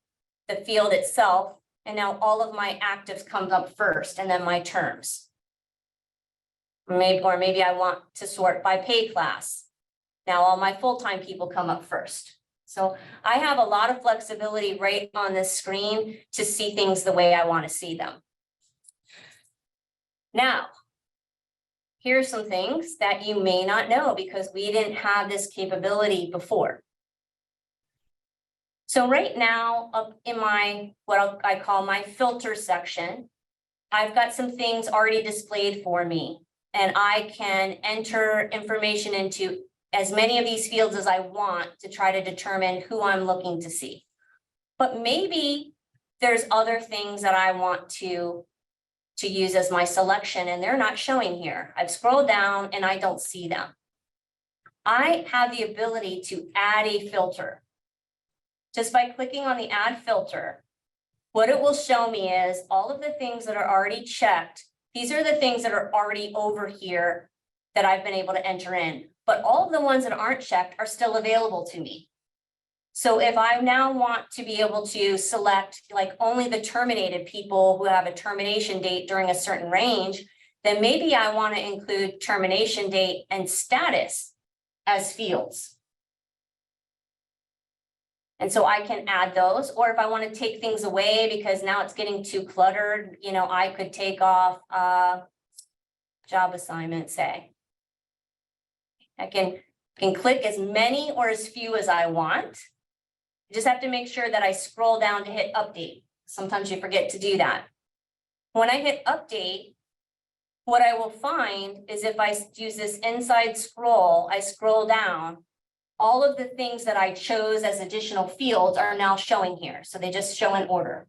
the field itself, and now all of my actives comes up first, and then my terms. Maybe I want to sort by pay class. Now all my full-time people come up first. So I have a lot of flexibility right on this screen to see things the way I want to see them. Now, here's some things that you may not know because we didn't have this capability before. So right now, up in my, what I call my filter section, I've got some things already displayed for me, and I can enter information into as many of these fields as I want to try to determine who I'm looking to see. But maybe there's other things that I want to use as my selection, and they're not showing here. I've scrolled down and I don't see them. I have the ability to add a filter. Just by clicking on the add filter, what it will show me is all of the things that are already checked. These are the things that are already over here that I've been able to enter in, but all of the ones that aren't checked are still available to me. So if I now want to be able to select like only the terminated people who have a termination date during a certain range, then maybe I want to include termination date and status as fields. And so I can add those, or if I want to take things away because now it's getting too cluttered, you know, I could take off job assignment, say. I can click as many or as few as I want. I just have to make sure that I scroll down to hit update. Sometimes you forget to do that. When I hit update, what I will find is if I use this inside scroll, I scroll down, all of the things that I chose as additional fields are now showing here. So they just show in order.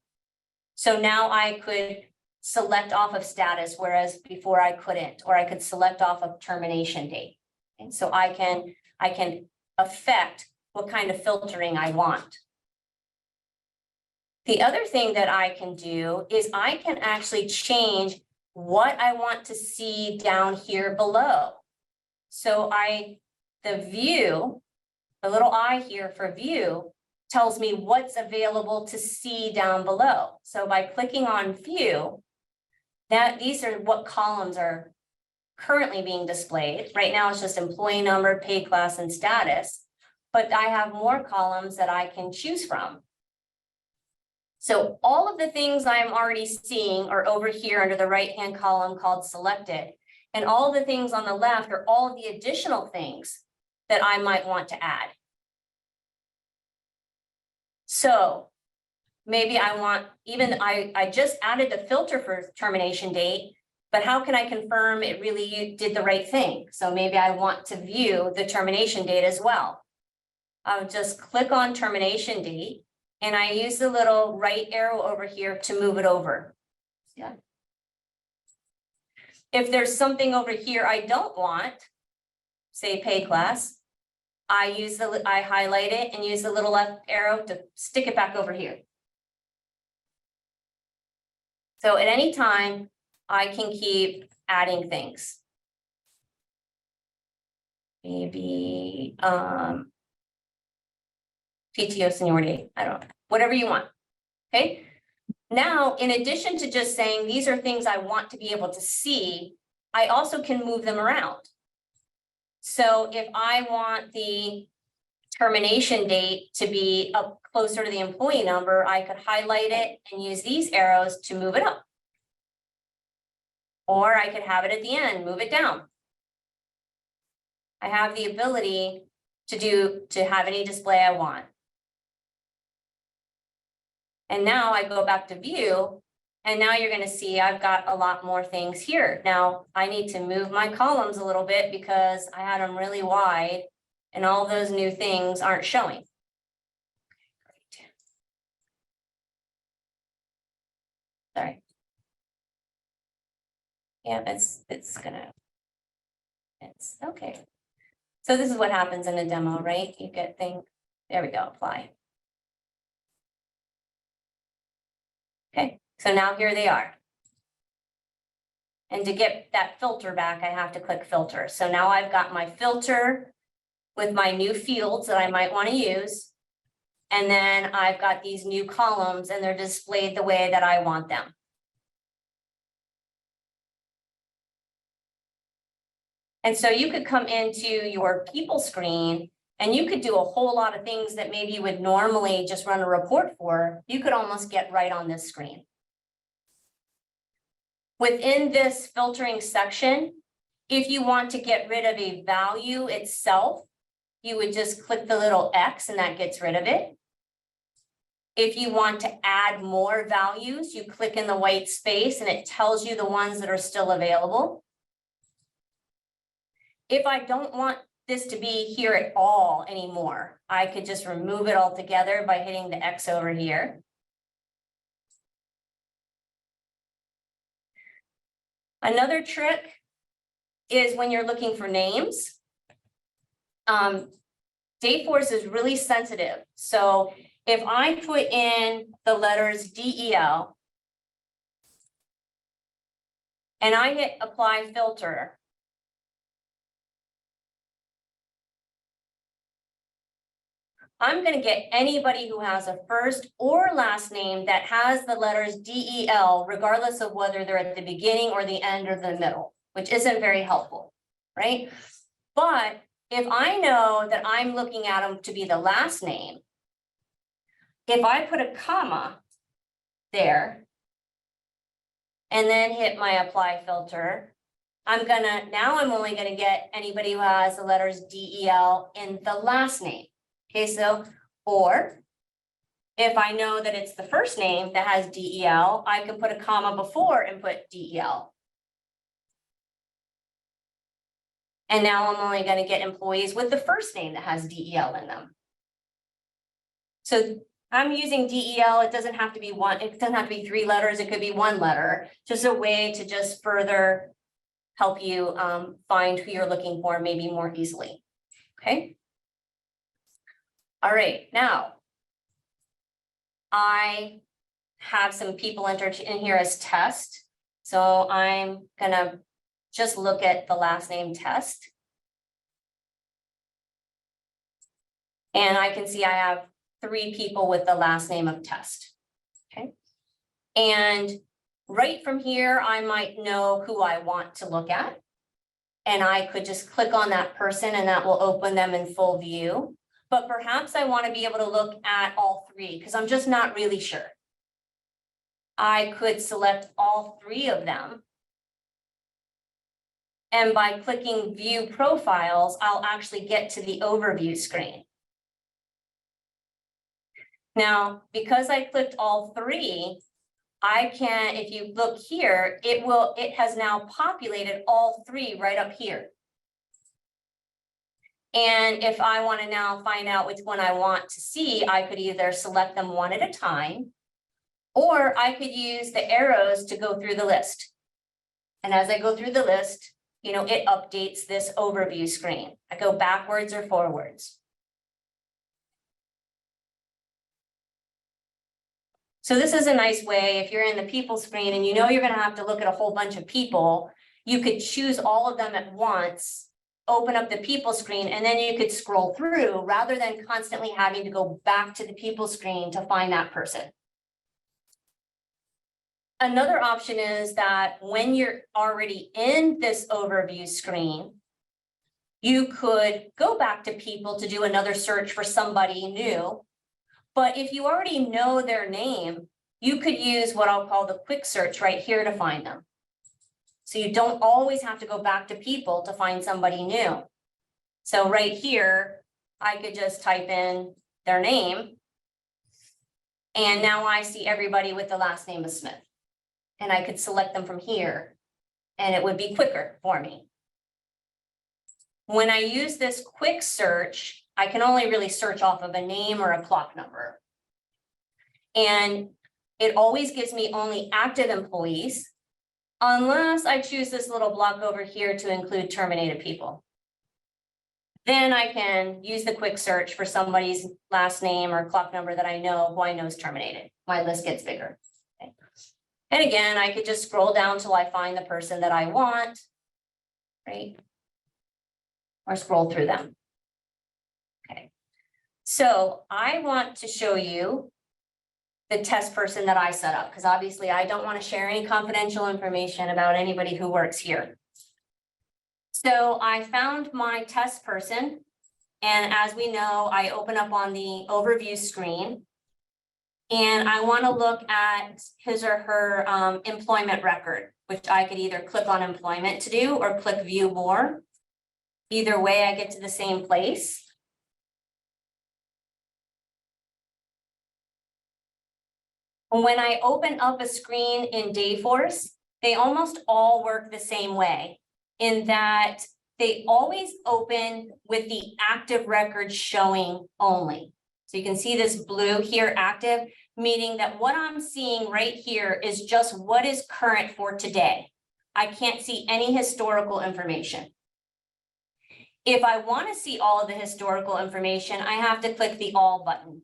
So now I could select off of status, whereas before I couldn't, or I could select off of termination date. And so I can affect what kind of filtering I want. The other thing that I can do is I can actually change what I want to see down here below. So the view, the little I here for view tells me what's available to see down below. So by clicking on view, these are what columns are currently being displayed. Right now it's just employee number, pay class, and status, but I have more columns that I can choose from. So all of the things I'm already seeing are over here under the right-hand column called selected. And all the things on the left are all of the additional things that I might want to add. So maybe I want, I just added the filter for termination date, but how can I confirm it really did the right thing? So maybe I want to view the termination date as well. I'll just click on termination date and I use the little right arrow over here to move it over. Yeah. If there's something over here I don't want, say pay class, I highlight it and use the little left arrow to stick it back over here. So at any time, I can keep adding things. Maybe PTO seniority, I don't know, whatever you want, okay? Now, in addition to just saying, these are things I want to be able to see, I also can move them around. So if I want the termination date to be up closer to the employee number, I could highlight it and use these arrows to move it up. Or I could have it at the end, move it down. I have the ability to have any display I want. And now I go back to view, and now you're gonna see I've got a lot more things here. Now, I need to move my columns a little bit because I had them really wide and all those new things aren't showing. Sorry. Yeah, it's okay. So this is what happens in a demo, right? You get things, there we go, apply. Okay, so now here they are. And to get that filter back, I have to click filter. So now I've got my filter with my new fields that I might want to use. And then I've got these new columns and they're displayed the way that I want them. And so you could come into your people screen and you could do a whole lot of things that maybe you would normally just run a report for. You could almost get right on this screen. Within this filtering section, if you want to get rid of a value itself, you would just click the little X and that gets rid of it. If you want to add more values, you click in the white space and it tells you the ones that are still available. If I don't want this to be here at all anymore, I could just remove it altogether by hitting the X over here. Another trick is when you're looking for names. Dayforce is really sensitive. So if I put in the letters DEL and I hit apply filter, I'm going to get anybody who has a first or last name that has the letters DEL, regardless of whether they're at the beginning or the end or the middle, which isn't very helpful, right? But if I know that I'm looking at them to be the last name, if I put a comma there and then hit my apply filter, now I'm only going to get anybody who has the letters DEL in the last name. Okay, so, or if I know that it's the first name that has DEL, I can put a comma before and put DEL. And now I'm only going to get employees with the first name that has DEL in them. So I'm using DEL. It doesn't have to be one, it doesn't have to be 3 letters. It could be 1 letter, just a way to just further help you find who you're looking for maybe more easily. Okay. All right, now I have some people entered in here as test. So I'm gonna just look at the last name test. And I can see I have 3 people with the last name of test. Okay. And right from here, I might know who I want to look at. And I could just click on that person and that will open them in full view. But perhaps I want to be able to look at all 3 because I'm just not really sure. I could select all 3 of them. And by clicking view profiles, I'll actually get to the overview screen. Now, because I clicked all 3, I can, if you look here, it has now populated all 3 right up here. And if I want to now find out which one I want to see, I could either select them one at a time, or I could use the arrows to go through the list. And as I go through the list, it updates this overview screen. I go backwards or forwards. So this is a nice way, if you're in the people screen and you're going to have to look at a whole bunch of people, you could choose all of them at once, open up the people screen, and then you could scroll through rather than constantly having to go back to the people screen to find that person. Another option is that when you're already in this overview screen, you could go back to people to do another search for somebody new. But if you already know their name, you could use what I'll call the quick search right here to find them. So you don't always have to go back to people to find somebody new. So right here, I could just type in their name. And now I see everybody with the last name of Smith. And I could select them from here, and it would be quicker for me. When I use this quick search, I can only really search off of a name or a clock number. And it always gives me only active employees, unless I choose this little block over here to include terminated people. Then I can use the quick search for somebody's last name or clock number that I know who I know is terminated. My list gets bigger. Okay. And again, I could just scroll down till I find the person that I want, right? Or scroll through them. Okay. So I want to show you the test person that I set up, because obviously I don't want to share any confidential information about anybody who works here. So I found my test person, and as we know, I open up on the overview screen, and I want to look at his or her employment record, which I could either click on employment to do or click view more. Either way, I get to the same place. When I open up a screen in Dayforce, they almost all work the same way, in that they always open with the active record showing only. So you can see this blue here, active, meaning that what I'm seeing right here is just what is current for today. I can't see any historical information. If I want to see all of the historical information, I have to click the all button.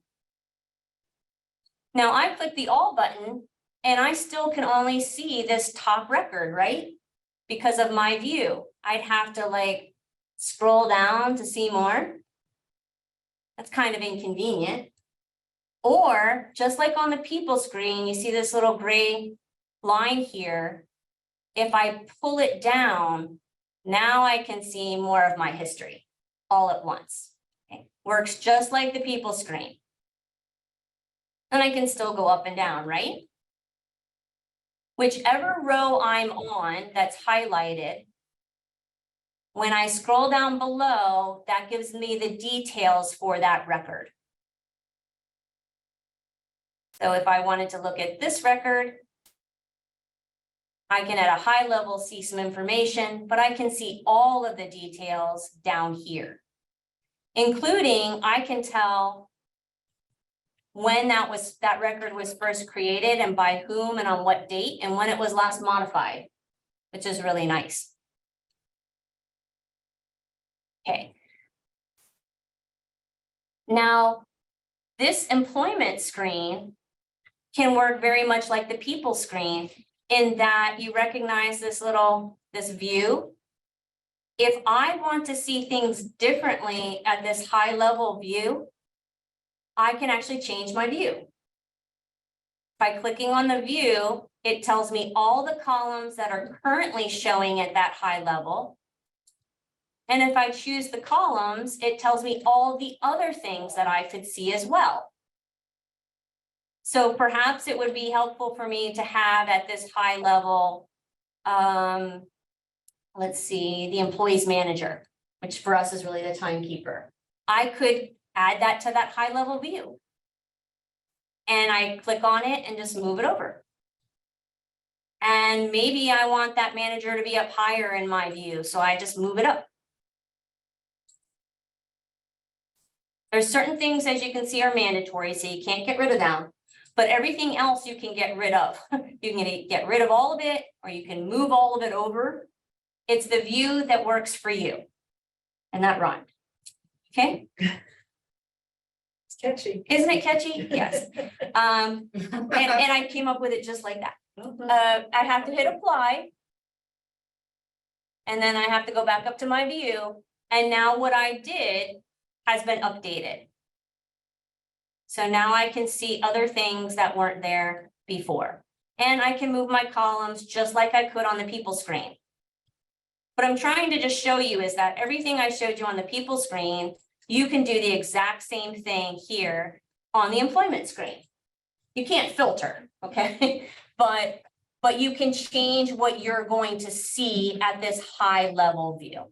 Now I click the all button and I still can only see this top record, right? Because of my view. I'd have to like scroll down to see more. That's kind of inconvenient. Or just like on the people screen, you see this little gray line here. If I pull it down, now I can see more of my history all at once. Okay. Works just like the people screen. And I can still go up and down, right? Whichever row I'm on that's highlighted, when I scroll down below, that gives me the details for that record. So if I wanted to look at this record, I can at a high level see some information, but I can see all of the details down here, including I can tell when that record was first created and by whom and on what date and when it was last modified, which is really nice. Okay. Now, this employment screen can work very much like the people screen in that you recognize this view. If I want to see things differently at this high level view, I can actually change my view. By clicking on the view, it tells me all the columns that are currently showing at that high level. And if I choose the columns, it tells me all the other things that I could see as well. So perhaps it would be helpful for me to have at this high level, let's see, the employees manager, which for us is really the timekeeper. I could add that to that high level view. And I click on it and just move it over. And maybe I want that manager to be up higher in my view, so I just move it up. There's certain things, as you can see, are mandatory, so you can't get rid of them. But everything else you can get rid of. You can get rid of all of it, or you can move all of it over. It's the view that works for you. And that rhymed. Okay? It's catchy. Isn't it catchy? Yes. And I came up with it just like that. I have to hit apply. And then I have to go back up to my view. And now what I did has been updated. So now I can see other things that weren't there before. And I can move my columns just like I could on the people screen. What I'm trying to just show you is that everything I showed you on the people screen, you can do the exact same thing here on the employment screen. You can't filter, okay? But you can change what you're going to see at this high level view.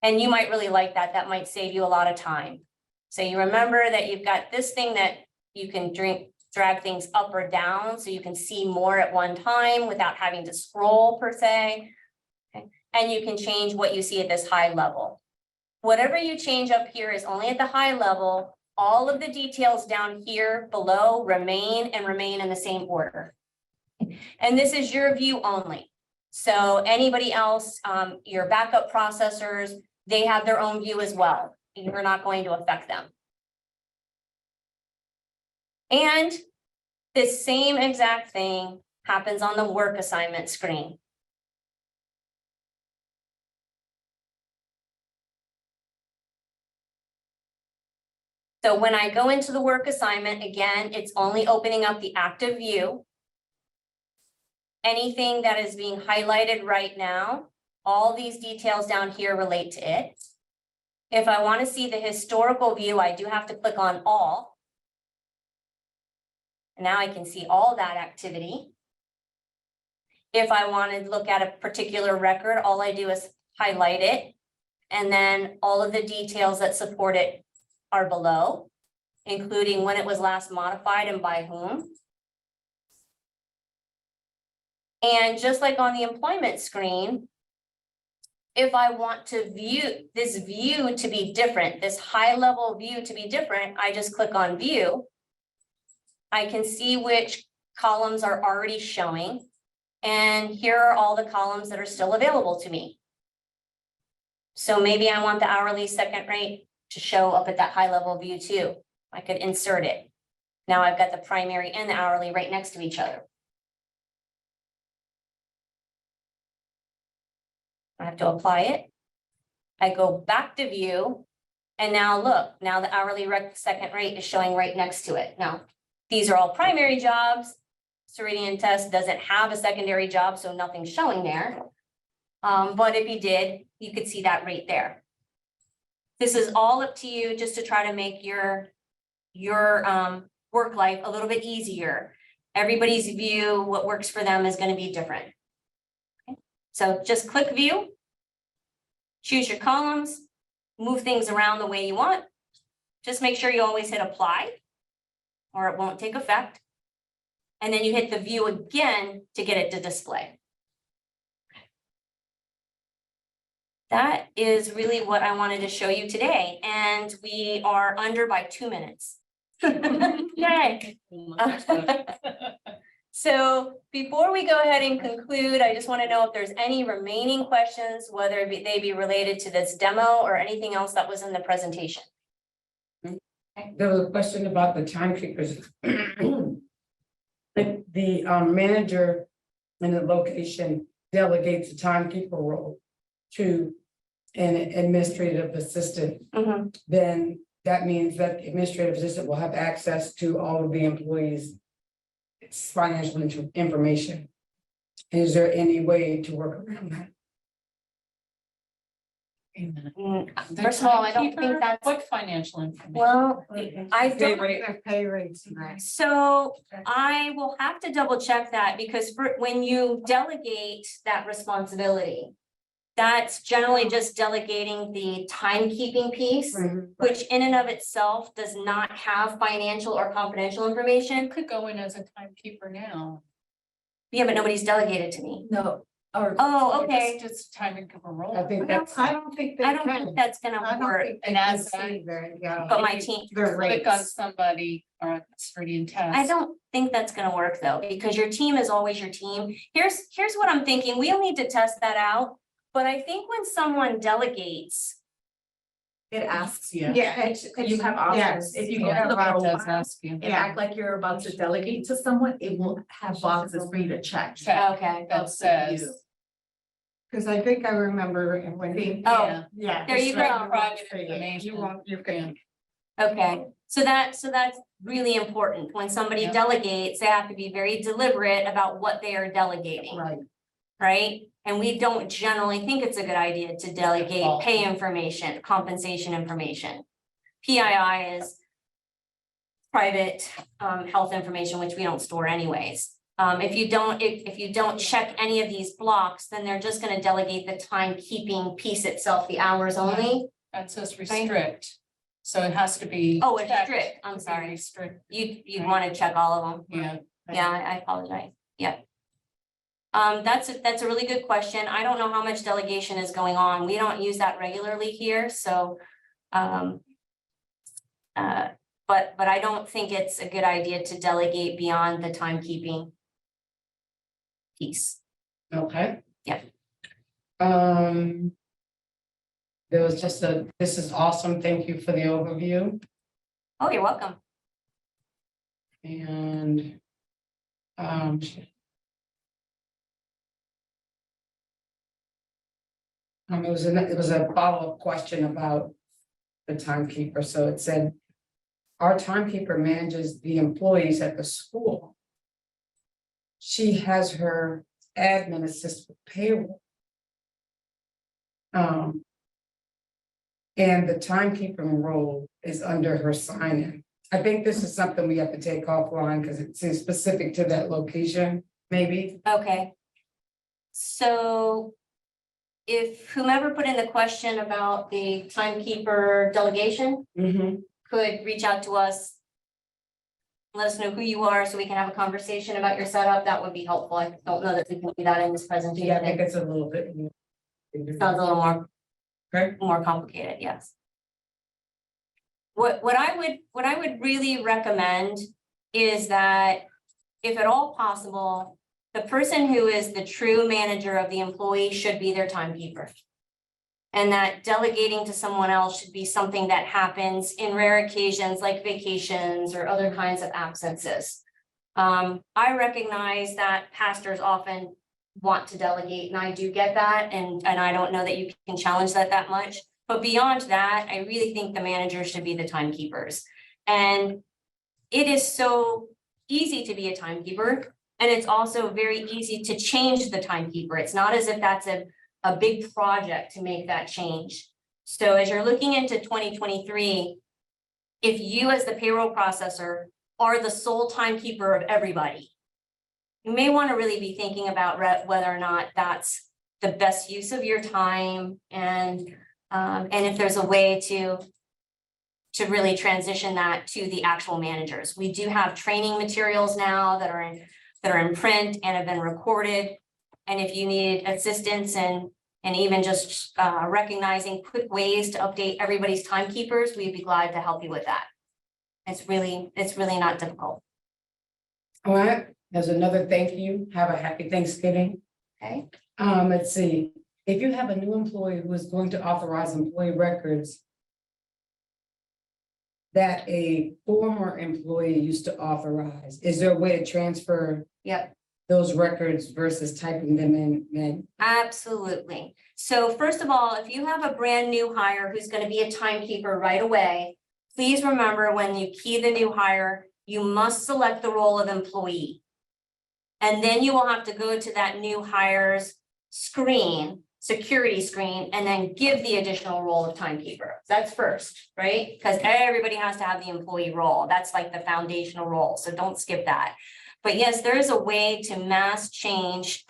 And you might really like that. That might save you a lot of time. So you remember that you've got this thing that you can drag things up or down so you can see more at one time without having to scroll per se. Okay. And you can change what you see at this high level. Whatever you change up here is only at the high level. All of the details down here below remain in the same order. And this is your view only. So anybody else, your backup processors, they have their own view as well. You're not going to affect them. And this same exact thing happens on the work assignment screen. So when I go into the work assignment, again, it's only opening up the active view. Anything that is being highlighted right now, all these details down here relate to it. If I want to see the historical view, I do have to click on all. And now I can see all that activity. If I want to look at a particular record, all I do is highlight it. And then all of the details that support it are below, including when it was last modified and by whom. And just like on the employment screen, if I want to view this view to be different, this high level view to be different, I just click on view. I can see which columns are already showing. And here are all the columns that are still available to me. So maybe I want the hourly second rate to show up at that high level view too. I could insert it. Now I've got the primary and the hourly right next to each other. I have to apply it. I go back to view. And now look, now the hourly second rate is showing right next to it. Now, these are all primary jobs. Ceridian test doesn't have a secondary job, so nothing's showing there. But if you did, you could see that rate there. This is all up to you just to try to make your work life a little bit easier. Everybody's view, what works for them is going to be different. Okay. So just click view, choose your columns, move things around the way you want. Just make sure you always hit apply or it won't take effect. And then you hit the view again to get it to display. That is really what I wanted to show you today. And we are under by 2 minutes. Yay. So before we go ahead and conclude, I just want to know if there's any remaining questions, whether they be related to this demo or anything else that was in the presentation. There was a question about the timekeepers. The manager in the location delegates the timekeeper role to an administrative assistant. Then that means that the administrative assistant will have access to all of the employees' financial information. Is there any way to work around that? First of all, I don't think that's What financial information? well. I don't. Pay rates, right? So I will have to double check that because when you delegate that responsibility, that's generally just delegating the timekeeping piece, which in and of itself does not have financial or confidential information. Could go in as a timekeeper now. Yeah, but nobody's delegated to me. No. Or Oh, okay. Just timekeeper role. I think that's. I don't think they I don't can. think that's I gonna don't work, think they And can as see the, but my team, their Click on rates. somebody or a Ceridian test. I don't think that's gonna work though, because your team is always your team. Here's what I'm thinking. We'll need to test that out. But I think when someone delegates, It asks you. Yeah, it's. You have options. If you go Yeah, to the it does profile ask you. and act like you're about to delegate to someone, it will have boxes for you to check. Check. okay, That says. Cause I think I remember when he. Oh. Yeah. Yeah. There you it's like go. Private you information. won't, you can. Okay, so that's really important. When somebody Yeah. delegates, they have to be very deliberate about what they are delegating. Right. Right? And we don't generally think it's a good idea to delegate Default. pay information, compensation information. PII is private health information, which we don't store anyways. If you don't check any of these blocks, then they're just gonna delegate the timekeeping piece itself, the hours only. That says restrict, so it has to be. Oh, it's checked strict, I'm to be sorry. Restrict, You Right. wanna check all of them? yeah. Yeah, I apologize, yeah. That's a really good question. I don't know how much delegation is going on. We don't use that regularly here, so. But I don't think it's a good idea to delegate beyond the timekeeping piece. Okay. Yep. There was just this is awesome. Thank you for the overview. Oh, you're welcome. And it was a follow-up question about the timekeeper. So it said, our timekeeper manages the employees at the school. She has her admin assist with payroll. And the timekeeper role is under her sign-in. I think this is something we have to take offline because it's specific to that location, maybe. Okay. So if whomever put in the question about the timekeeper delegation could reach out to us. Let us know who you are so we can have a conversation about your setup, that would be helpful. I don't know that we can do that in this presentation. Yeah, I think it's a little bit. Sounds a little more. Okay. More complicated, yes. What I would really recommend is that if at all possible, the person who is the true manager of the employee should be their timekeeper. And that delegating to someone else should be something that happens in rare occasions like vacations or other kinds of absences. I recognize that pastors often want to delegate, and I do get that, and I don't know that you can challenge that much. But beyond that, I really think the managers should be the timekeepers. And it is so easy to be a timekeeper, and it's also very easy to change the timekeeper. It's not as if that's a big project to make that change. So as you're looking into 2023, if you as the payroll processor are the sole timekeeper of everybody, you may want to really be thinking about whether or not that's the best use of your time, and if there's a way to really transition that to the actual managers. We do have training materials now that are in print and have been recorded. And if you need assistance and even just recognizing quick ways to update everybody's timekeepers, we'd be glad to help you with that. It's really not difficult. All right, there's another thank you. Have a happy Thanksgiving. Okay. Let's see, if you have a new employee who is going to authorize employee records that a former employee used to authorize, is there a way to transfer Yep. those records versus typing them in? Absolutely. So first of all, if you have a brand new hire who's going to be a timekeeper right away, please remember when you key the new hire, you must select the role of employee. And then you will have to go to that new hire's screen, security screen, and then give the additional role of timekeeper. That's first, right? Because everybody has to have the employee role. That's like the foundational role. So don't skip that. But yes, there is a way to mass change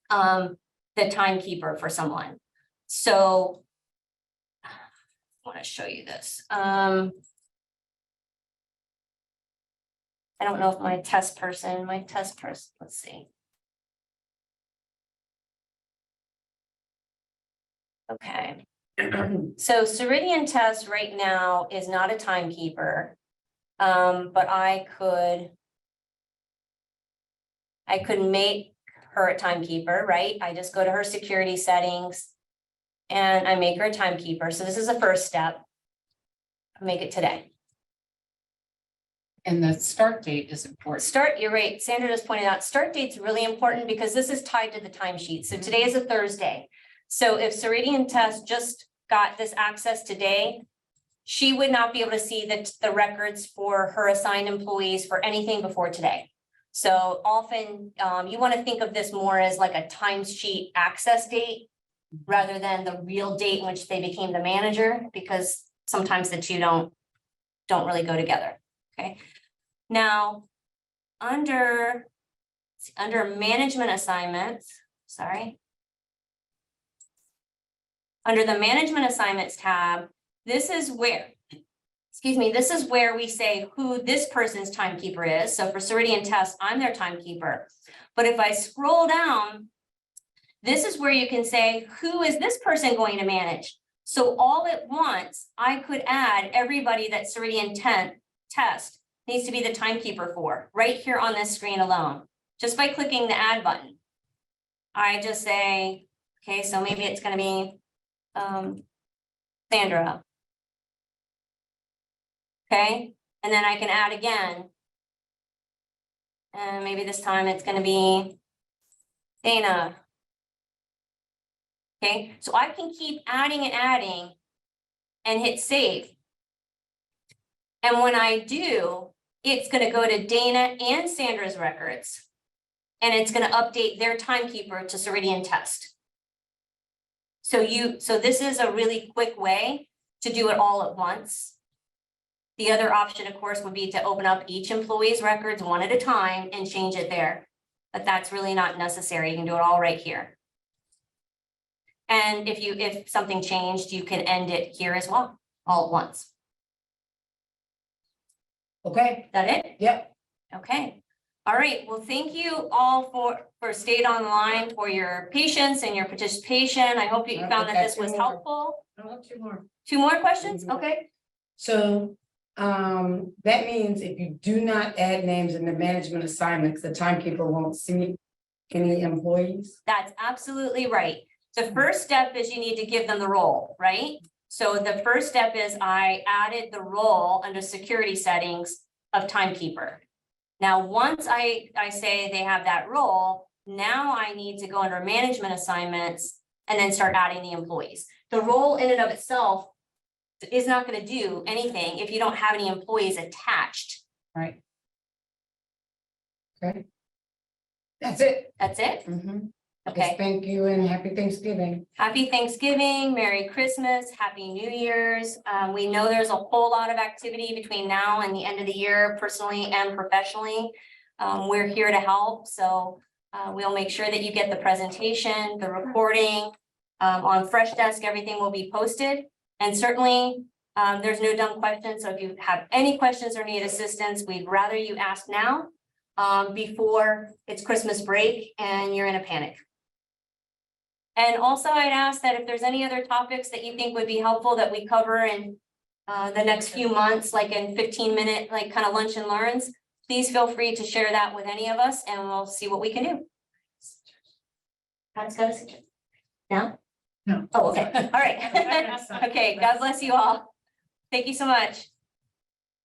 the timekeeper for someone. So I want to show you this. I don't know if my test person, let's see. Okay. So Ceridian Test right now is not a timekeeper. But I could make her a timekeeper, right? I just go to her security settings and I make her a timekeeper. So this is the first step. I'll make it today. And the start date is important. You're right. Sandra just pointed out, start date's really important because this is tied to the timesheet. So today is a Thursday. So if Ceridian Test just got this access today, she would not be able to see the records for her assigned employees for anything before today. So often, you want to think of this more as like a timesheet access date rather than the real date in which they became the manager, because sometimes the two don't really go together, okay? Now, under management assignments, sorry. Under the management assignments tab, this is where we say who this person's timekeeper is. So for Ceridian Test, I'm their timekeeper. But if I scroll down, this is where you can say, who is this person going to manage? So all at once, I could add everybody that Ceridian Test needs to be the timekeeper for, right here on this screen alone, just by clicking the add button. I just say, okay, so maybe it's going to be Sandra. Okay, and then I can add again. And maybe this time it's going to be Dana. Okay, so I can keep adding and hit save. And when I do, it's going to go to Dana and Sandra's records. And it's going to update their timekeeper to Ceridian Test. So this is a really quick way to do it all at once. The other option, of course, would be to open up each employee's records one at a time and change it there. But that's really not necessary. You can do it all right here. And if something changed, you can end it here as well, all at once. Okay, Is that it? yep. Okay. All right. Well, thank you all for staying online, for your patience and your participation. I hope you found that this was helpful. I want two more. Two more questions? Mhm. Okay. So, that means if you do not add names in the management assignments, the timekeeper won't see any employees? That's absolutely right. The first step is you need to give them the role, right? So the first step is I added the role under security settings of timekeeper. Now, once I say they have that role, now I need to go under management assignments and then start adding the employees. The role in and of itself is not going to do anything if you don't have any employees attached. Right. Okay. That's it. That's it? Mhm. Okay. Yes, thank you and happy Thanksgiving. Happy Thanksgiving, Merry Christmas, Happy New Year's. We know there's a whole lot of activity between now and the end of the year, personally and professionally. We're here to help, so we'll make sure that you get the presentation, the recording. On Freshdesk, everything will be posted. And certainly, there's no dumb questions, so if you have any questions or need assistance, we'd rather you ask now before it's Christmas break and you're in a panic. And also I'd ask that if there's any other topics that you think would be helpful that we cover in the next few months, like in 15-minute, like kind of lunch and learns, please feel free to share that with any of us and we'll see what we can do. That's got a No? No. Oh, okay. All right. Okay. God bless you all. Thank you so much.